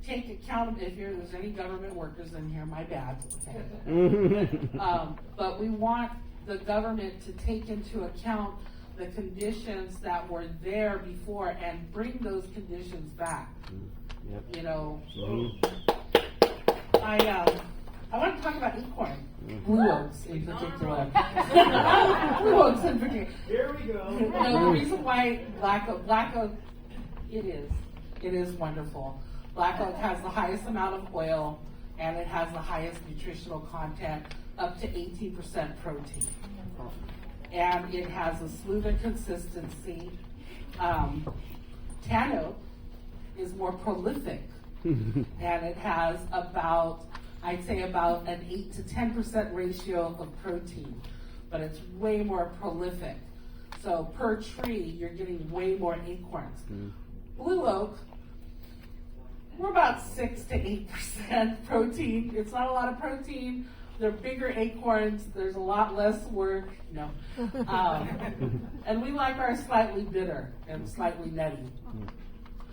take account. If there's any government workers in here, my bad. Okay. But we want the government to take into account the conditions that were there before and bring those conditions back. You know, I want to talk about acorn, blue oaks in particular. Blue oaks in particular. Here we go. No, the reason why black oak, it is wonderful. Black oak has the highest amount of oil, and it has the highest nutritional content, up to 18% protein. And it has a smoother consistency. Tan oak is more prolific, and it has I'd say about an 8 to 10% ratio of protein, but it's way more prolific. So per tree, you're getting way more acorns. Blue oak, we're about 6 to 8% protein. It's not a lot of protein. They're bigger acorns. There's a lot less work. No. And we like ours slightly bitter and slightly nutty.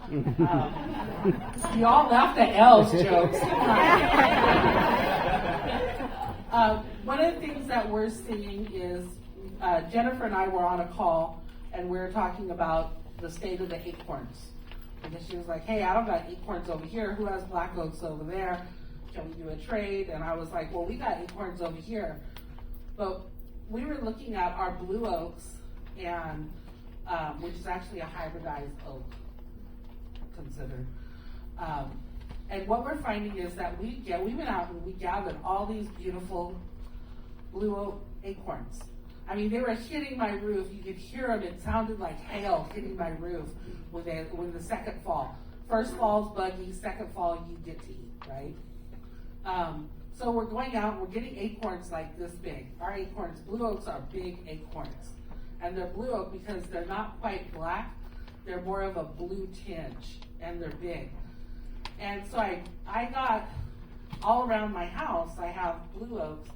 You all laughed at Elle's jokes. One of the things that we're seeing is Jennifer and I were on a call, and we were talking about the state of the acorns. Because she was like, hey, I don't got acorns over here. Who has black oaks over there? Can we do a trade? And I was like, well, we got acorns over here. But we were looking at our blue oaks, and which is actually a hybridized oak considered. And what we're finding is that we went out and we gathered all these beautiful blue oak acorns. I mean, they were hitting my roof. You could hear them. It sounded like hail hitting my roof with the second fall. First fall's buggy, second fall you get to eat, right? So we're going out, we're getting acorns like this big. Our acorns, blue oaks are big acorns. And they're blue oak because they're not quite black. They're more of a blue tinge, and they're big. And so I got all around my house, I have blue oaks.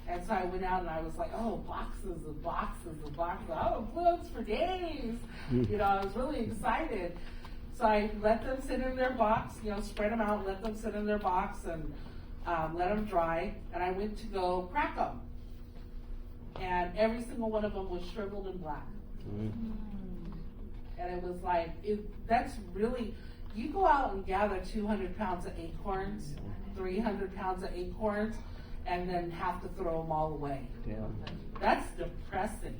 And so I went out and I was like, oh, boxes and boxes and boxes. Oh, blue oaks for days. You know, I was really excited. So I let them sit in their box, you know, spread them out, let them sit in their box and let them dry. And I went to go crack them. And every single one of them was shriveled and black. And it was like, that's really, you go out and gather 200 pounds of acorns, 300 pounds of acorns, and then have to throw them all away. Yeah. That's depressing.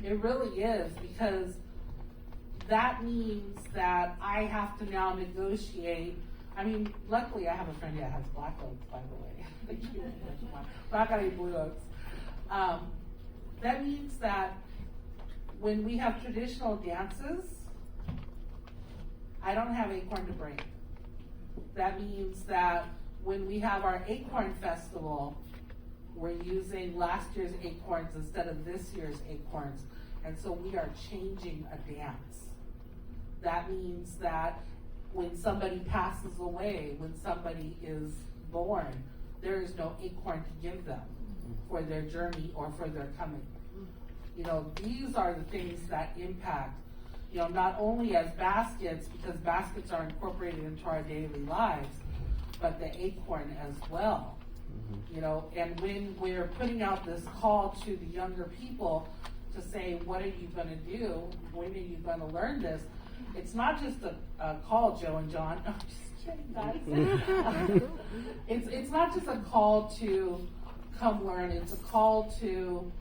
It really is, because that means that I have to now negotiate. I mean, luckily I have a friend that has black oaks, by the way. But I got any blue oaks. That means that when we have traditional dances, I don't have acorn to break. That means that when we have our acorn festival, we're using last year's acorns instead of this year's acorns. And so we are changing a dance. That means that when somebody passes away, when somebody is born, there is no acorn to give them for their journey or for their coming. You know, these are the things that impact, you know, not only as baskets, because baskets are incorporated into our daily lives, but the acorn as well. You know, and when we're putting out this call to the younger people to say, what are you going to do? When are you going to learn this? It's not just a call, Joe and John. I'm just kidding, guys. It's not just a call to come learn. It's a call to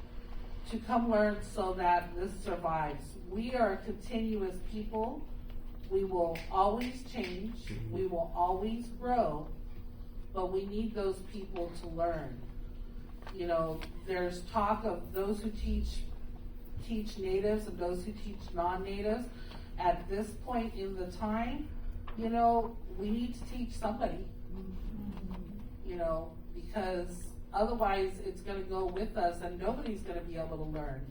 come learn so that this survives. We are a continuous people. We will always change. We will always grow. But we need those people to learn. You know, there's talk of those who teach natives and those who teach non-natives. At this point in the time, you know, we need to teach somebody. You know, because otherwise it's going to go with us and nobody's going to be able to learn.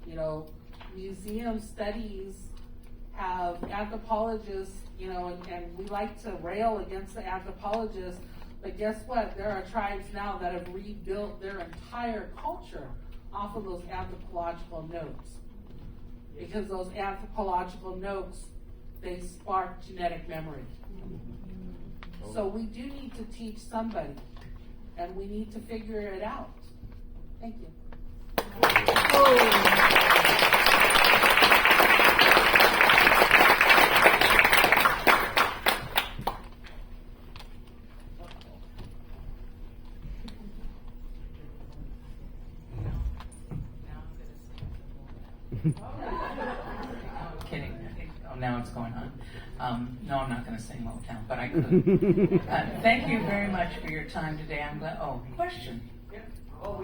You know, museum studies have anthropologists, you know, and we like to rail against the anthropologists, but guess what? There are tribes now that have rebuilt their entire culture off of those anthropological notes. Because those anthropological notes, they spark genetic memory. So we do need to teach somebody, and we need to figure it out. Thank you. Kidding. Oh, now it's going on. No, I'm not going to sing Motown, but I could. Thank you very much for your time today. I'm glad. Oh, question. Yeah. Oh,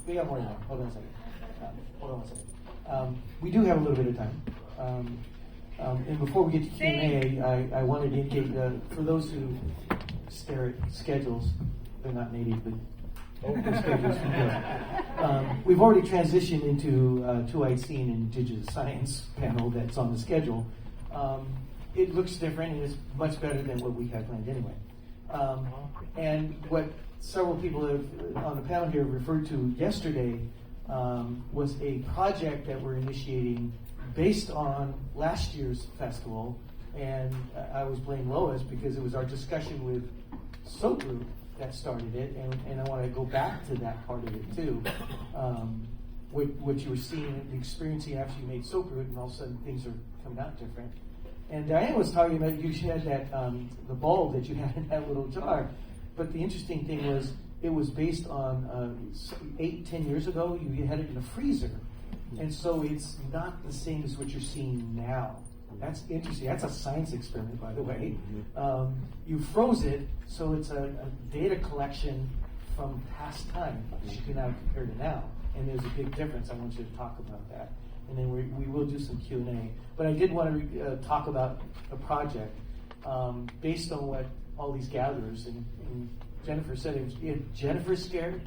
we got more now. Hold on a second. Hold on a second. We do have a little bit of time. And before we get to Q&A, I wanted to indicate for those who stare at schedules, they're not native, but their schedules can go. We've already transitioned into 2IC and Indigenous Science panel that's on the schedule. It looks different and it's much better than what we had planned anyway. And what several people on the panel here referred to yesterday was a project that we're initiating based on last year's festival. And I was blaming Lois because it was our discussion with Soap Group that started it, and I want to go back to that part of it too. What you were seeing, experiencing after you made soap root, and all of a sudden things are coming out different. And Diane was talking about you had that the bulb that you had in that little jar, but the interesting thing was it was based on 8-10 years ago. You had it in a freezer, and so it's not the same as what you're seeing now. That's interesting. That's a science experiment, by the way. You froze it, so it's a data collection from past time, because you can now compare to now. And there's a big difference. I want you to talk about that. And then we will do some Q&A. But I did want to talk about a project based on what all these gatherers, and Jennifer said, if Jennifer's scared,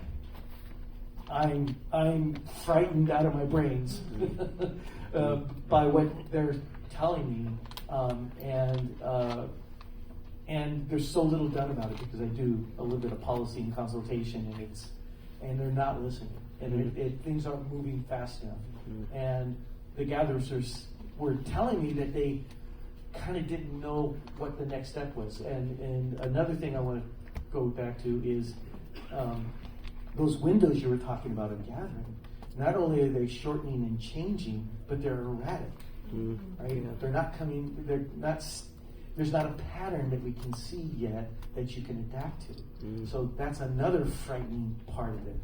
I'm frightened out of my brains by what they're telling me, and there's so little done about it, because I do a little bit of policy and consultation, and they're not listening, and things aren't moving fast enough. And the gatherers were telling me that they kind of didn't know what the next step was. And another thing I want to go back to is those windows you were talking about in gathering. Not only are they shortening and changing, but they're erratic. Right? They're not coming. There's not a pattern that we can see yet that you can adapt to. So that's another frightening part of it.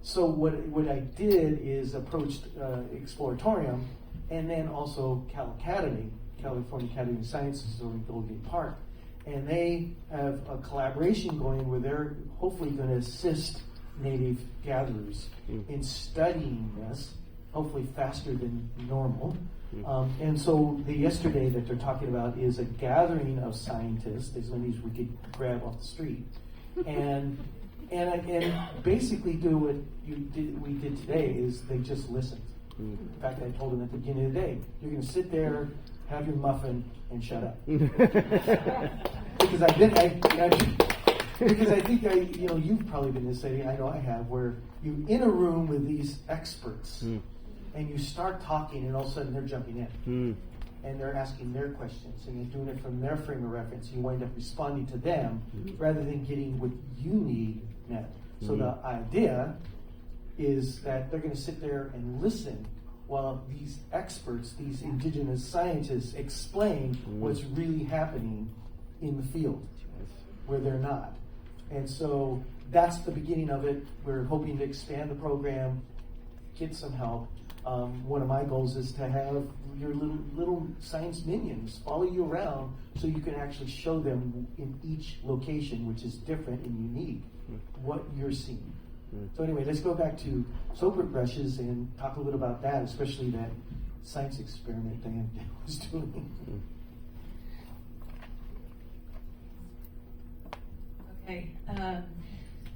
So what I did is approached Exploratorium, and then also Cal Academy, California Academy of Sciences over in Golden Gate Park. And they have a collaboration going where they're hopefully going to assist native gatherers in studying this, hopefully faster than normal. And so the yesterday that they're talking about is a gathering of scientists, as many as we could grab off the street, and basically do what we did today is they just listened. In fact, I told them at the beginning of the day, you're going to sit there, have your muffin, and shut up. Because I think you've probably been in this setting, I know I have, where you're in a room with these experts, and you start talking, and all of a sudden they're jumping in. And they're asking their questions, and you're doing it from their frame of reference. You wind up responding to them rather than getting what you need met. So the idea is that they're going to sit there and listen while these experts, these indigenous scientists, explain what's really happening in the field where they're not. And so that's the beginning of it. We're hoping to expand the program, get some help. One of my goals is to have your little science minions follow you around so you can actually show them in each location, which is different and unique, what you're seeing. So anyway, let's go back to soap brushes and talk a little about that, especially that science experiment Dan was doing. Okay.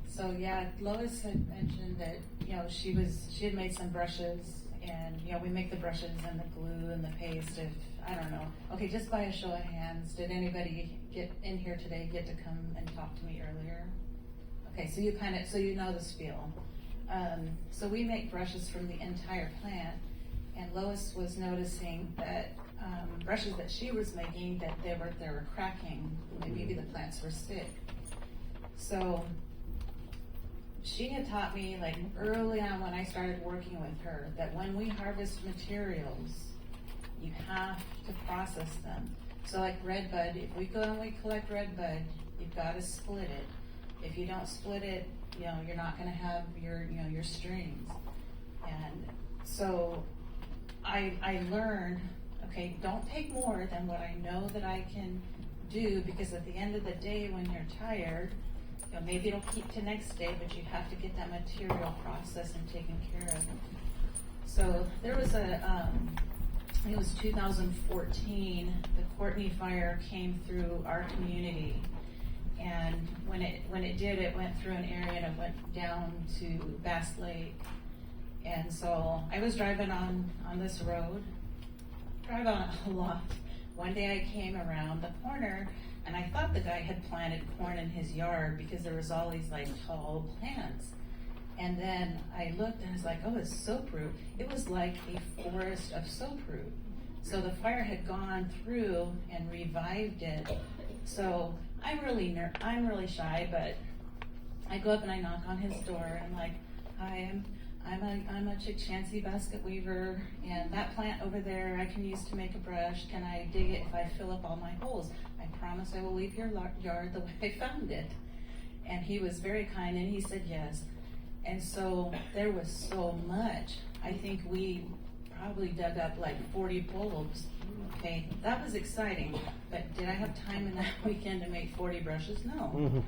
So yeah, Lois had mentioned that she had made some brushes, and we make the brushes and the glue and the paste. If I don't know, okay, just by a show of hands, did anybody get in here today get to come and talk to me earlier? Okay, so you know the spiel. So we make brushes from the entire plant, and Lois was noticing that brushes that she was making, that they were cracking. Maybe the plants were sick. So she had taught me, like early on when I started working with her, that when we harvest materials, you have to process them. So like red bud, if we go and we collect red bud, you've got to split it. If you don't split it, you're not going to have your strings. And so I learned, okay, don't take more than what I know that I can do, because at the end of the day, when you're tired, maybe it'll keep to next day, but you have to get that material processed and taken care of. So there was I think it was 2014, the Courtney fire came through our community. And when it did, it went through an area and it went down to Bass Lake. And so I was driving on this road, drive on it a lot. One day I came around the corner, and I thought the guy had planted corn in his yard because there was all these like tall plants. And then I looked and I was like, oh, it's soap root. It was like a forest of soap root. So the fire had gone through and revived it. So I'm really shy, but I go up and I knock on his door and I'm like, hi, I'm a Chick Chansey basket weaver, and that plant over there I can use to make a brush. Can I dig it if I fill up all my holes? I promise I will leave your yard the way I found it. And he was very kind, and he said yes. And so there was so much. I think we probably dug up like 40 bulbs. Okay, that was exciting, but did I have time in that weekend to make 40 brushes? No.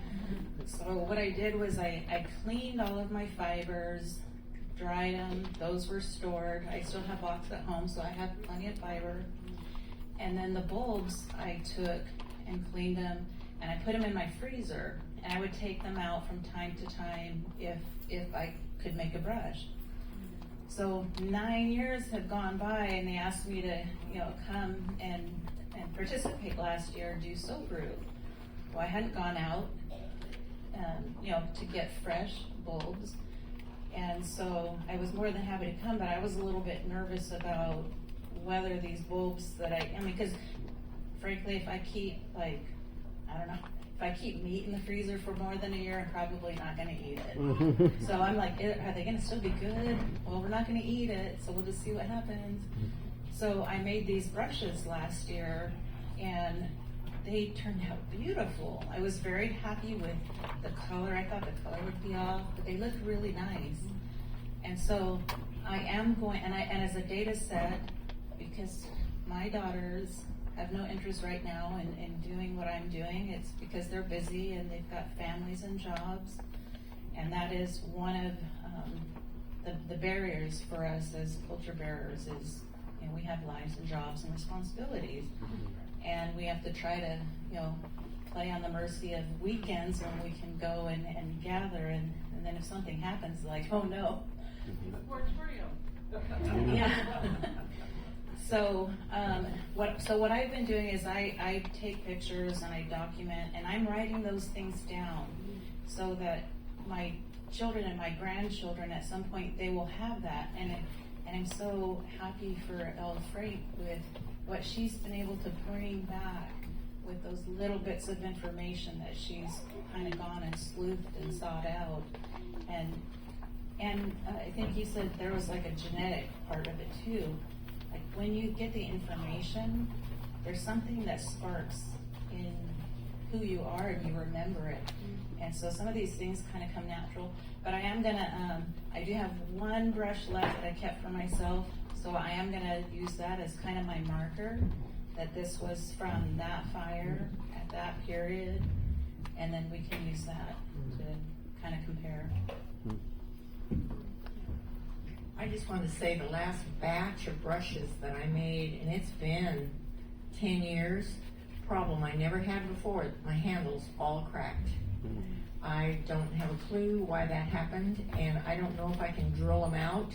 So what I did was I cleaned all of my fibers, dried them, those were stored. I still have box at home, so I have plenty of fiber. And then the bulbs I took and cleaned them, and I put them in my freezer, and I would take them out from time to time if I could make a brush. So 9 years have gone by, and they asked me to, come and participate last year and do soap root. Well, I hadn't gone out, to get fresh bulbs, and so I was more than happy to come, but I was a little bit nervous about whether these bulbs because frankly, if I keep if I keep meat in the freezer for more than a year, I'm probably not going to eat it. So I'm like, are they going to still be good? Well, we're not going to eat it, so we'll just see what happens. So I made these brushes last year, and they turned out beautiful. I was very happy with the color. I thought the color would be off, but they looked really nice. And so I am going, and as a data set, because my daughters have no interest right now in doing what I'm doing. It's because they're busy and they've got families and jobs, and that is one of the barriers for us as culture bearers is, we have lives and jobs and responsibilities, and we have to try to, play on the mercy of weekends when we can go and gather, and then if something happens, like, oh no. Yeah. So what I've been doing is I take pictures and I document, and I'm writing those things down so that my children and my grandchildren at some point, they will have that. And I'm so happy for Elle Frank with what she's been able to bring back with those little bits of information that she's kind of gone and sleuthed and sought out. And I think you said there was like a genetic part of it too. Like when you get the information, there's something that sparks in who you are and you remember it. And so some of these things kind of come natural. But I am gonna, I do have one brush left that I kept for myself. So I am gonna use that as kind of my marker that this was from that fire at that period. And then we can use that to kind of compare. I just want to say the last batch of brushes that I made, and it's been 10 years, problem I never had before, my handles all cracked. I don't have a clue why that happened, and I don't know if I can drill them out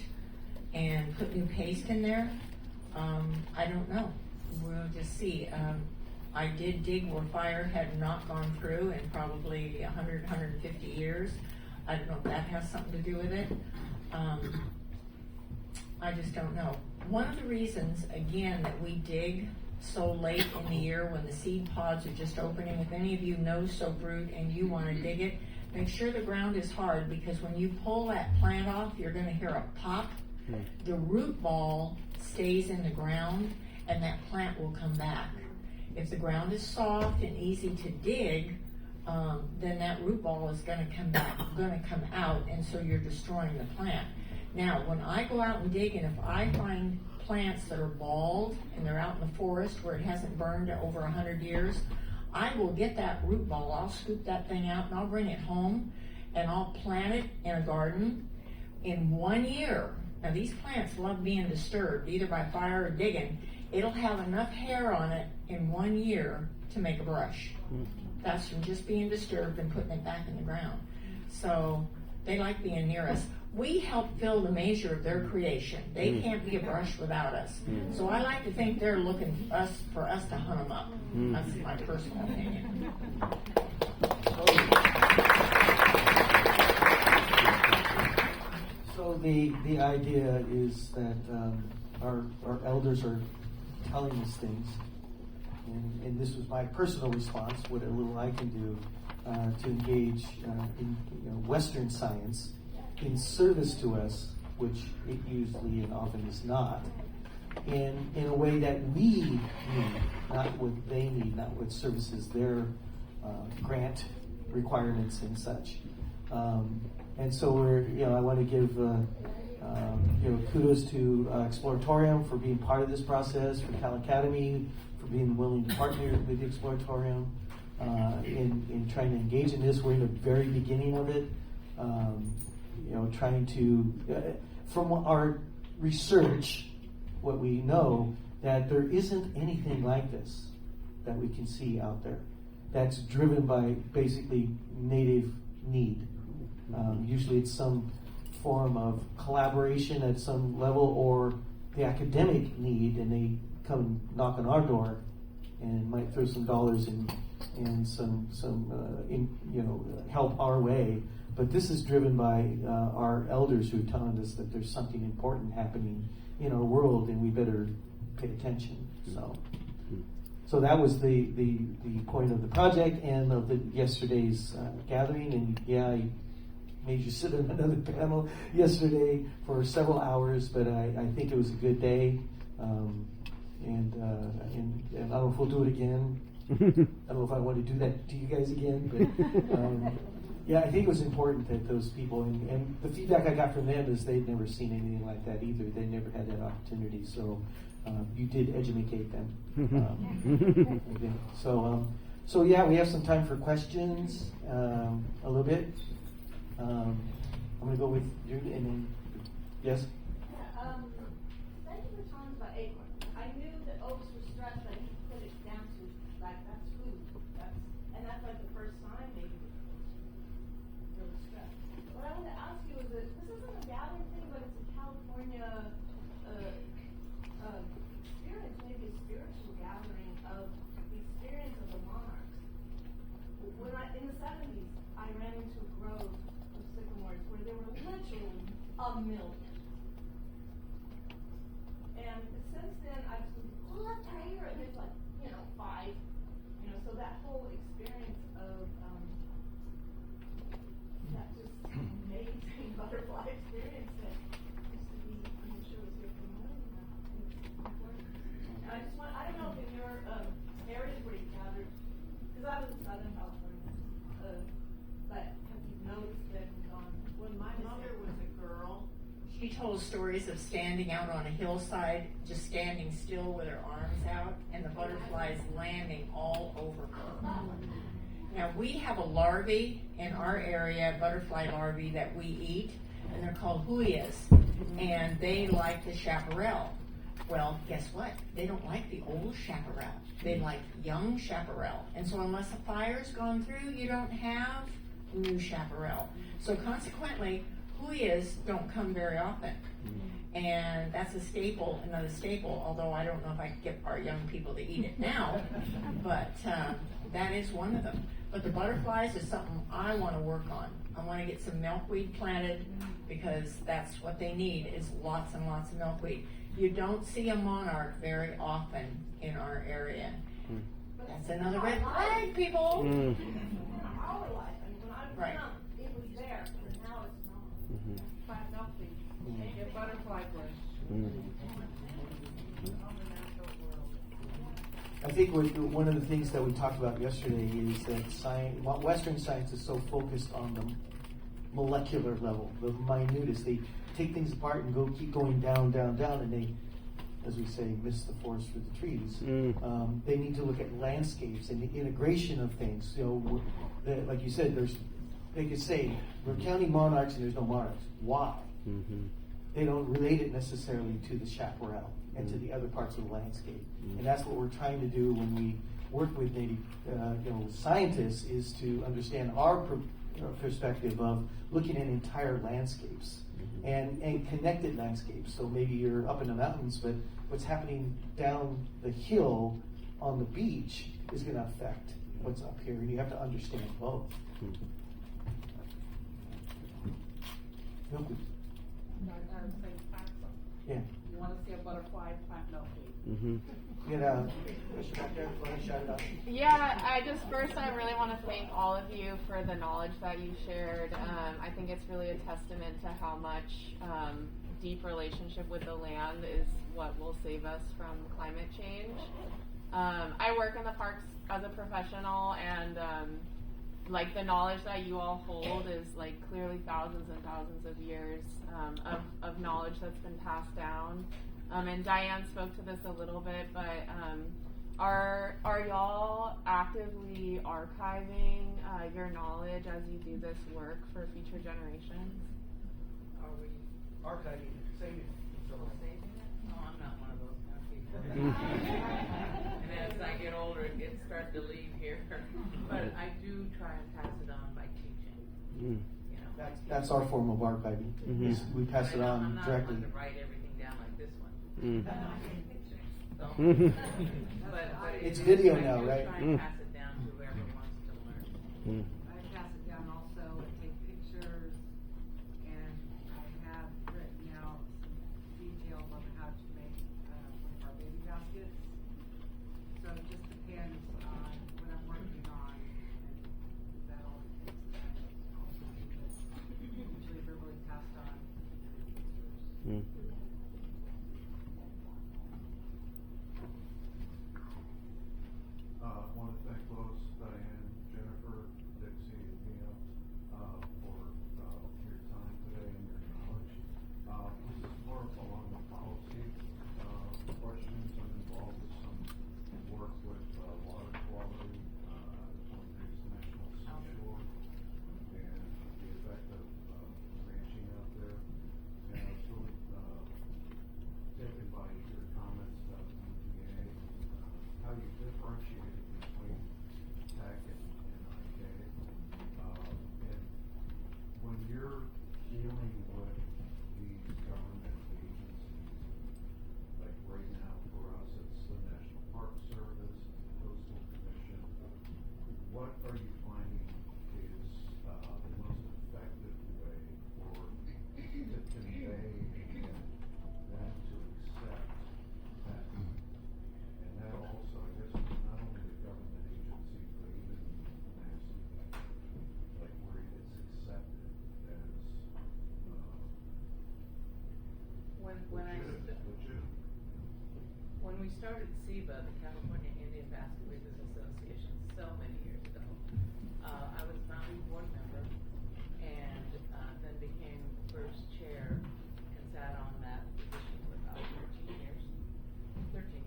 and put new paste in there. I don't know. We'll just see. I did dig where fire had not gone through in probably 100, 150 years. I don't know if that has something to do with it. I just don't know. One of the reasons, again, that we dig so late in the year when the seed pods are just opening, if any of you know soap root and you want to dig it, make sure the ground is hard, because when you pull that plant off, you're going to hear a pop. The root ball stays in the ground and that plant will come back. If the ground is soft and easy to dig, then that root ball is going to come back, going to come out, and so you're destroying the plant. Now, when I go out and dig, and if I find plants that are bald and they're out in the forest where it hasn't burned over 100 years, I will get that root ball, I'll scoop that thing out and I'll bring it home and I'll plant it in a garden in 1 year. Now, these plants love being disturbed, either by fire or digging. It'll have enough hair on it in 1 year to make a brush. That's from just being disturbed and putting it back in the ground. So they like being near us. We help fill the measure of their creation. They can't be a brush without us. So I like to think they're looking for us to hunt them up. That's my personal opinion. So the idea is that our elders are telling us things, and this was my personal response, what a little I can do to engage in Western science in service to us, which it usually and often is not, in a way that we need, not what they need, not what services their grant requirements and such. And so I want to give Kudos to Exploratorium for being part of this process, for Cal Academy for being willing to partner with the Exploratorium in trying to engage in this. We're in the very beginning of it. Trying to, from our research, what we know, that there isn't anything like this that we can see out there that's driven by basically native need. Usually it's some form of collaboration at some level or the academic need, and they come and knock on our door and might throw some dollars and some help our way. But this is driven by our elders who are telling us that there's something important happening in our world and we better pay attention. So that was the point of the project and of yesterday's gathering. And yeah, I made you sit in another panel yesterday for several hours, but I think it was a good day. And I don't know if we'll do it again. I don't know if I want to do that to you guys again, but yeah, I think it was important that those people, and the feedback I got from them is they'd never seen anything like that either. They never had that opportunity. So you did educate them. So yeah, we have some time for questions, a little bit. I'm going to go with you, and then, yes? Thank you for telling us about acorns. I knew that oaks were stressed, but I didn't put it down to, like, that's food. And that's like the first sign maybe that really stressed. What I wanted to ask you is that this isn't a gathering thing, but it's a California experience, maybe a spiritual gathering of the experience of the monarchs. In the 70s, I ran into a grove of sycamores where there were literally a million. And since then, I've seen, oh, that's here, and there's like, 5. So that whole experience of that just amazing butterfly experience that used to be, I'm sure was here for more than that. And I don't know if in your areas where you gathered, because I was in Southern California, but have you noticed that when my mother was a girl, She told stories of standing out on a hillside, just standing still with her arms out, and the butterflies landing all over her. Now, we have a larvae in our area, butterfly larvae that we eat, and they're called huyas, and they like the chaparral. Well, guess what? They don't like the old chaparral. They like young chaparral. And so unless a fire's gone through, you don't have new chaparral. So consequently, huyas don't come very often. And that's a staple, another staple, although I don't know if I could get our young people to eat it now, but that is one of them. But the butterflies is something I want to work on. I want to get some milkweed planted because that's what they need is lots and lots of milkweed. You don't see a monarch very often in our area. That's another red flag, people. our life, and when I was Right. young, it was there, but now it's not. Plant milkweed, get butterfly bush. I think one of the things that we talked about yesterday is that Western science is so focused on the molecular level, the minutest. They take things apart and keep going down, down, down, and they, as we say, miss the forest for the trees. They need to look at landscapes and the integration of things. Like you said, they could say we're counting monarchs and there's no monarchs. Why? They don't relate it necessarily to the chaparral and to the other parts of the landscape. And that's what we're trying to do when we work with native scientists, is to understand our perspective of looking at entire landscapes and connected landscapes. So maybe you're up in the mountains, but what's happening down the hill on the beach is going to affect what's up here, and you have to understand both. Milkweed. Yeah. You want to see a butterfly, plant milkweed. Get a question back there. Want to shout it out? Yeah, I really want to thank all of you for the knowledge that you shared. I think it's really a testament to how much deep relationship with the land is what will save us from climate change. I work in the parks as a professional, and like the knowledge that you all hold is like clearly thousands and thousands of years of knowledge that's been passed down. And Diane spoke to this a little bit, but are y'all actively archiving your knowledge as you do this work for future generations? Are we archiving, saving it? Saving it? No, I'm not one of those kind of people. And as I get older, it starts to leave here. But I do try and pass it on by teaching. You know, That's our form of archiving. Is we pass it on I'm directly. not one to write everything down like this one. So, but It's video I now, do right? try and pass it down to whoever wants to learn. I pass it down also, I take pictures, and I have written out some details on how to make one of our baby baskets. So it just depends on what I'm working on, and that all takes time. Also, usually verbally passed on. I want to thank Lois, Diane, Jennifer, Dixie, and Mia for your time today and your knowledge. This is more along the policy questions. I'm involved with some work with water quality on the national seashore and the effect of ranching out there. And I was really taken by your comments about EPA, how you differentiate between TAC and IK. And when you're dealing with these government agencies, like right now for us, it's the National Park Service, the Coastal Commission, what are you finding is the most effective way for to convey and them to accept that? And that also, I guess, not only the government agencies, but even nationally, like where it's accepted as legit. When we started CIBA, the California Indian Basket Weavers Association, so many years ago, I was founding board member and then became first chair and sat on that position for about 13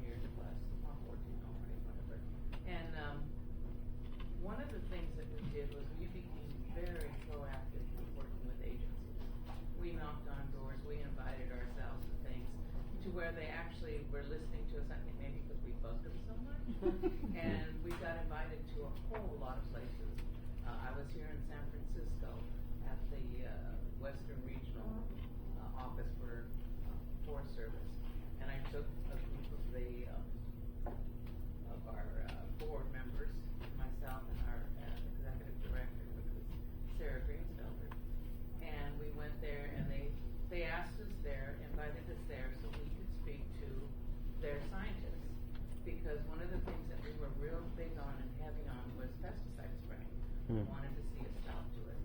years plus, not 14, already, whatever. And one of the things that we did was we became very proactive in working with agencies. We knocked on doors, we invited ourselves to things to where they actually were listening to us, I think maybe because we bugged them so much. And we got invited to a whole lot of places. I was here in San Francisco at the Western Regional Office for Forest Service, and I took a group of our board members, myself and our executive director, which was Sarah Greensfelder, and we went there, and they asked us there, invited us there, so we could speak to their scientists, because one of the things that we were real big on and heavy on was pesticide spraying. We wanted to see a stop to it.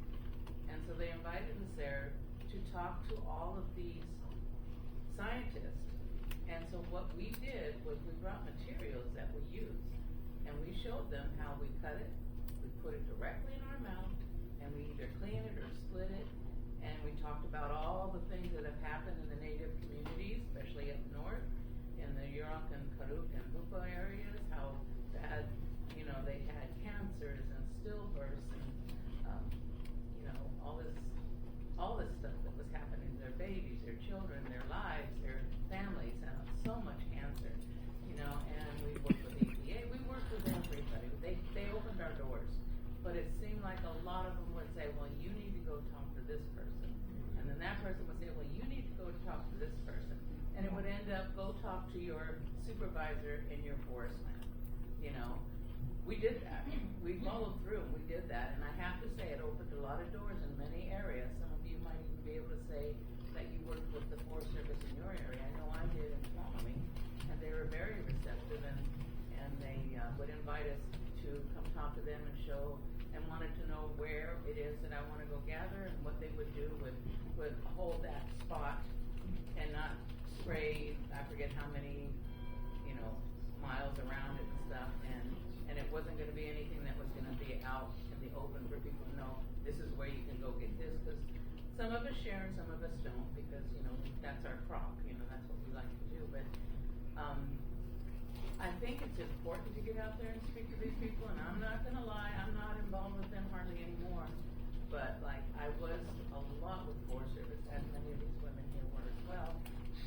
And so they invited us there to talk to all of these scientists. And so what we did was we brought materials that we used, and we showed them how we cut it, we put it directly in our mouth, and we either clean it or split it, and we talked about all the things that have happened in the native communities, especially up north, in the Yurok and Karuk and Bupa areas, how bad, they had cancers and stillbirths and, all this stuff that was happening to their babies, their children, their lives, their families, and so much cancer, and we worked with EPA, we worked with everybody. They opened our doors, but it seemed like a lot of them would say, well, you need to go talk to this person. And then that person would say, well, you need to go talk to this person. And it would end up, go talk to your supervisor in your forest land. We did that. We followed through and we did that. And I have to say, it opened a lot of doors in many areas. Some of you might even be able to say that you worked with the Forest Service in your area. I know I did in Wyoming, and they were very receptive, and they would invite us to come talk to them and show, and wanted to know where it is that I want to go gather, and what they would do would hold that spot and not spray, I forget how many, miles around it and stuff, and it wasn't going to be anything that was going to be out in the open. open for people to know this is where you can go get this, because some of us share and some of us don't, because, you know, that's our crop, you know, that's what we like to do, but, I think it's important to get out there and speak to these people, and I'm not gonna lie, I'm not involved with them hardly anymore, but like, I was a lot with Forest Service, as many of these women here were as well,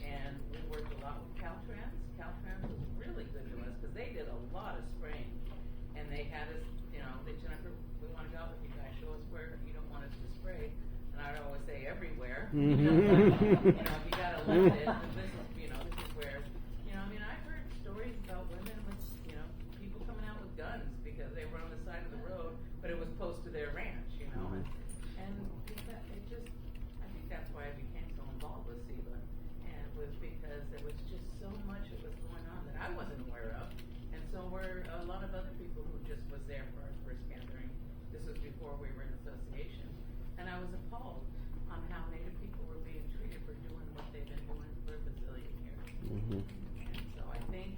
and we worked a lot with Caltrans. Caltrans was really good to us, because they did a lot of spraying, and they had us, you know, they said, we wanna go out with you guys, show us where you don't want us to spray, and I'd always say everywhere, you know, if you gotta limit it, and this is, you know, this is where, you know, I mean, I've heard stories about women with, you know, people coming out with guns because they were on the side of the road, but it was close to their ranch, you know, and it just, I think that's why I became so involved with SEBA, and it was because there was just so much that was going on that I wasn't aware of, and so were a lot of other people who just was there for our first gathering. This was before we were in association, and I was appalled on how Native people were being treated for doing what they've been doing for a bazillion years. And so I think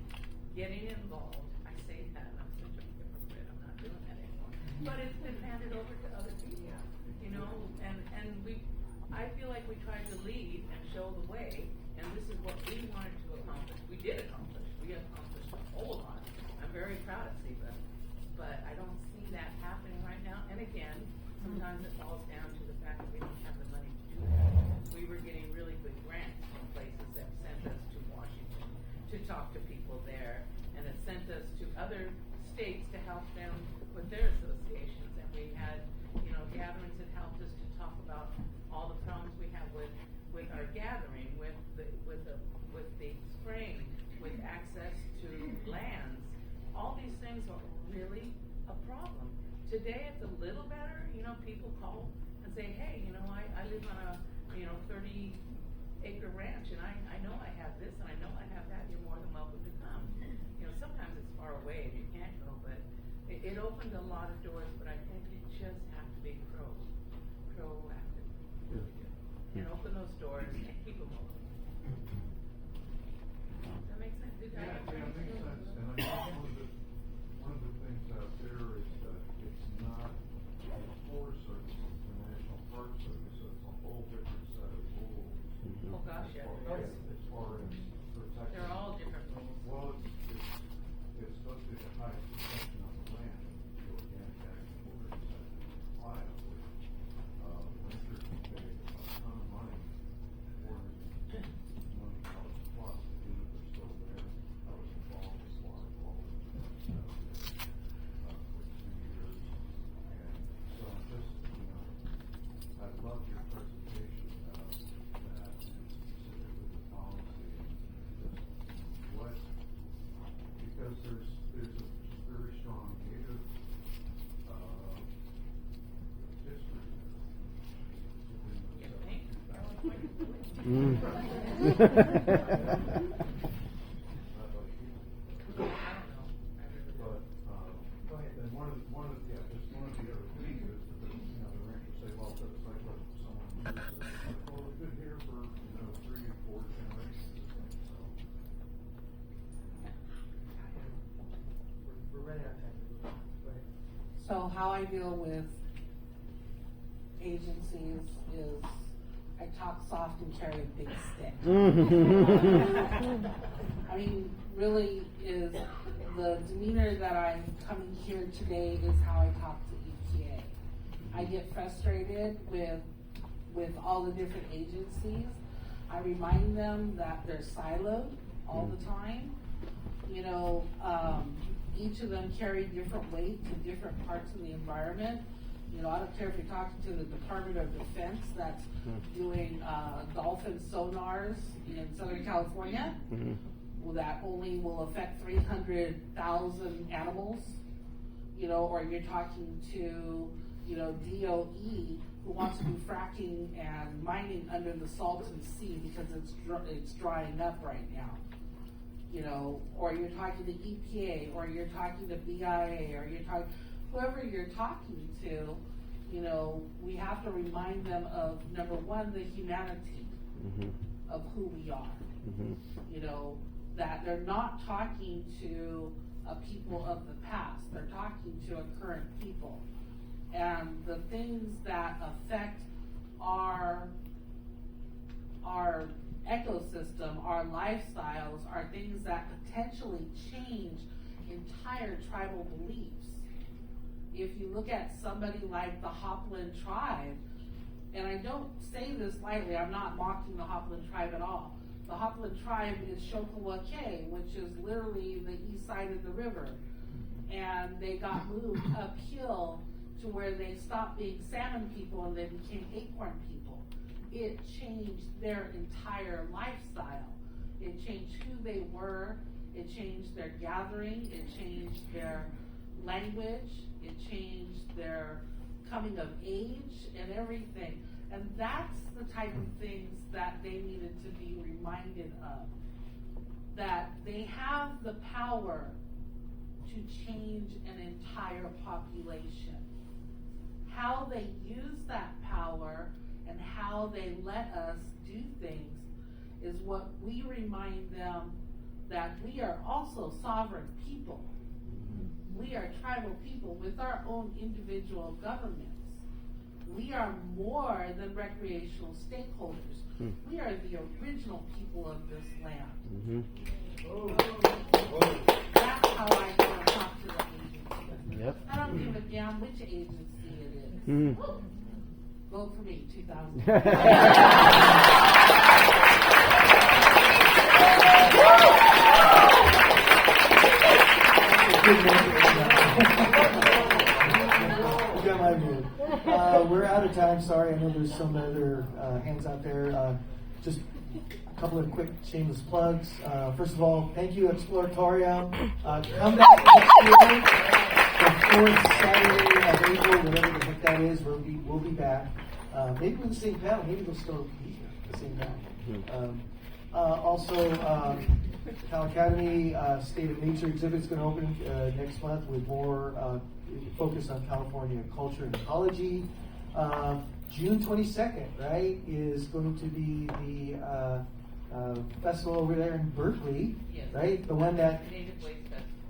getting involved, I say that, I'm such a hypocrite, I'm not doing that anymore, but it's been handed over to other people, you know, and I feel like we tried to lead and show the way, and this is what we wanted to accomplish. We did accomplish, we accomplished a whole lot. I'm very proud of SEBA, but I don't see that happening right now, and again, sometimes it falls down to the fact that we don't have the money to do that. We were getting really good grants from places that sent us to Washington to talk to people there, and it sent us to other states to help them with their associations, and we had, you know, gatherings that helped us to talk about all the problems we have with our gathering, with the spraying, with access to lands. All these things are really a problem. Today it's a little better, you know, people call and say, hey, you know, I live on a, you know, 30-acre ranch, and I know I have this, and I know I have that, you're more than welcome to come. You know, sometimes it's far away and you can't go, but it opened a lot of doors, but I think you just have to be proactive, really do. And open those doors and keep them open. Does that make sense? Yeah, it makes sense, and I think one of the things out there is that it's not the Forest Service, it's the National Park Service, so it's a whole different set of rules. Oh gosh, yeah. As far as protection. They're all different rules. Well, it's supposed to be the highest protection on the land, the organic agriculture is apply of which, winter can pay a ton of money, $400 million plus to do it, they're still there. I was involved with water quality stuff for 2 years, and so I'm just, you know, I loved your presentation about that, and specifically the policy, and just what, because there's a very strong native history But, and one of the other things is that, you know, the ranchers say, well, that's like what someone uses, like, well, we've been here for, you know, 3 or 4 generations, so. We're running out of time. Go ahead. So how I deal with agencies is I talk soft and carry a big stick. I mean, really is the demeanor that I'm coming here today is how I talk to EPA. I get frustrated with all the different agencies. I remind them that they're siloed all the time. You know, each of them carry different weight to different parts of the environment. You know, I don't care if you're talking to the Department of Defense that's doing dolphin sonars in Southern California, that only will affect 300,000 animals. You know, or you're talking to, you know, DOE who wants to do fracking and mining under the Salton Sea because it's drying up right now. You know, or you're talking to EPA, or you're talking to BIA, or you're talking, whoever you're talking to, you know, we have to remind them of, number one, the humanity of who we are. You know, that they're not talking to a people of the past, they're talking to a current people. and the things that affect our ecosystem, our lifestyles, are things that potentially change entire tribal beliefs. If you look at somebody like the Homeland tribe, and I don't say this lightly, I'm not mocking the Homeland tribe at all. The Homeland tribe is Shokawake, which is literally the east side of the river. And they got moved uphill to where they stopped being salmon people and they became acorn people. It changed their entire lifestyle. It changed who they were. It changed their gathering. It changed their language. It changed their coming of age and everything. And that's the type of things that they needed to be reminded of. That they have the power to change an entire population. How they use that power and how they let us do things is what we remind them that we are also sovereign people. We are tribal people with our own individual governments. We are more than recreational stakeholders. We are the original people of this land. That's how I want to talk to the agency. Yep. I don't give a damn which agency it is. Vote for me, 2000. We're out of time. Sorry, I know there's some other hands out there. Just a couple of quick shameless plugs. First of all, thank you, Exploratorium. Come back next year, the fourth Saturday of April, whatever the heck that is. We'll be back. Maybe with the same panel. Maybe we'll still be here, the same panel. Also, Cal Academy State of Nature exhibit is going to open next month with more focus on California culture and ecology. June 22nd, right, is going to be the festival over there in Berkeley, right? The one that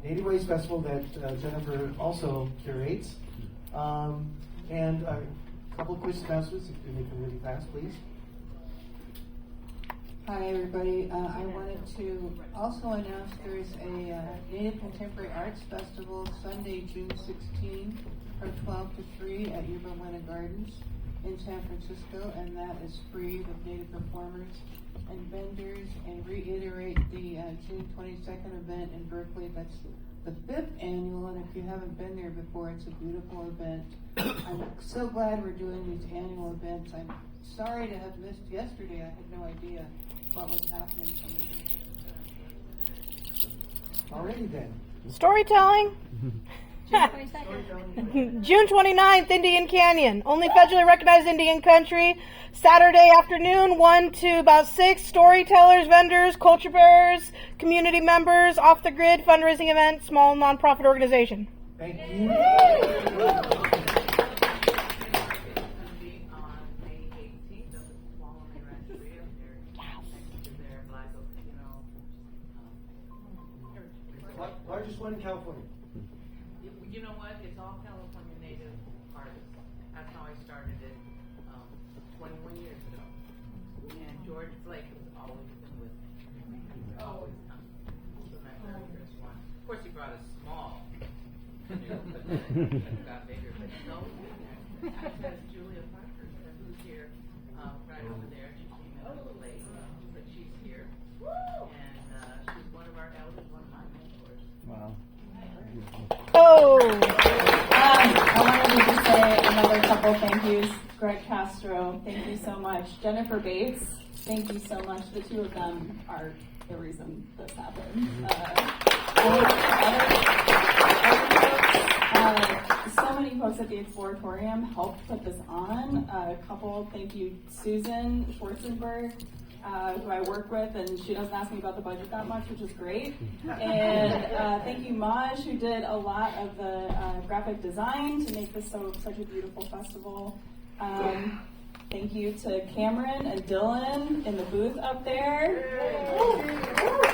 Native Ways Festival that Jennifer also curates. And a couple of quick announcements, if you make them really fast, please. Hi everybody, I wanted to also announce there's a Native Contemporary Arts Festival Sunday, June 16 from 12 to 3 at Yerba Buena Gardens in San Francisco, and that is free with Native performers and vendors, and reiterate the June 22nd event in Berkeley. That's the 5th annual, and if you haven't been there before, it's a beautiful event. I'm so glad we're doing these annual events. I'm sorry to have missed yesterday. I had no idea what was happening. Alrighty then. Storytelling. June 29th, Indian Canyon. Only federally recognized Indian country. Saturday afternoon, 1 to about 6. Storytellers, vendors, culture bearers, community members, off the grid, fundraising event, small nonprofit organization. Thank you. Largest one in California. You know what? It's all California native artists. That's how I started it 21 years ago. And George Blake has always been with me. Always come. So my very first one. Of course, he brought a small canoe, but then it got bigger. But he's always been there. Actually, that's Julia Parker, who's here right over there. She came in a little late, but she's here. And she's one of our elders, one of my mentors. Wow. Oh! I wanted to just say another couple thank yous. Greg Castro, thank you so much. Jennifer Bates, thank you so much. The two of them are the reason this happened. So many folks at the Exploratorium helped put this on. A couple, thank you, Susan Schwarzenberg, who I work with, and she doesn't ask me about the budget that much, which is great. And thank you, Maj, who did a lot of the graphic design to make this such a beautiful festival. Thank you to Cameron and Dylan in the booth up there.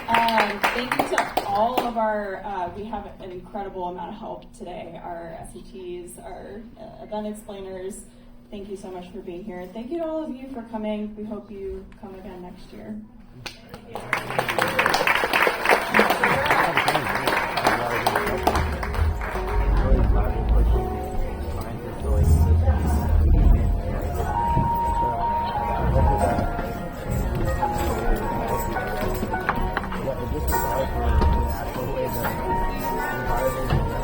Thank you to all of our, we have an incredible amount of help today. Our SETs, our event explainers. Thank you so much for being here. Thank you to all of you for coming. We hope you come again next year.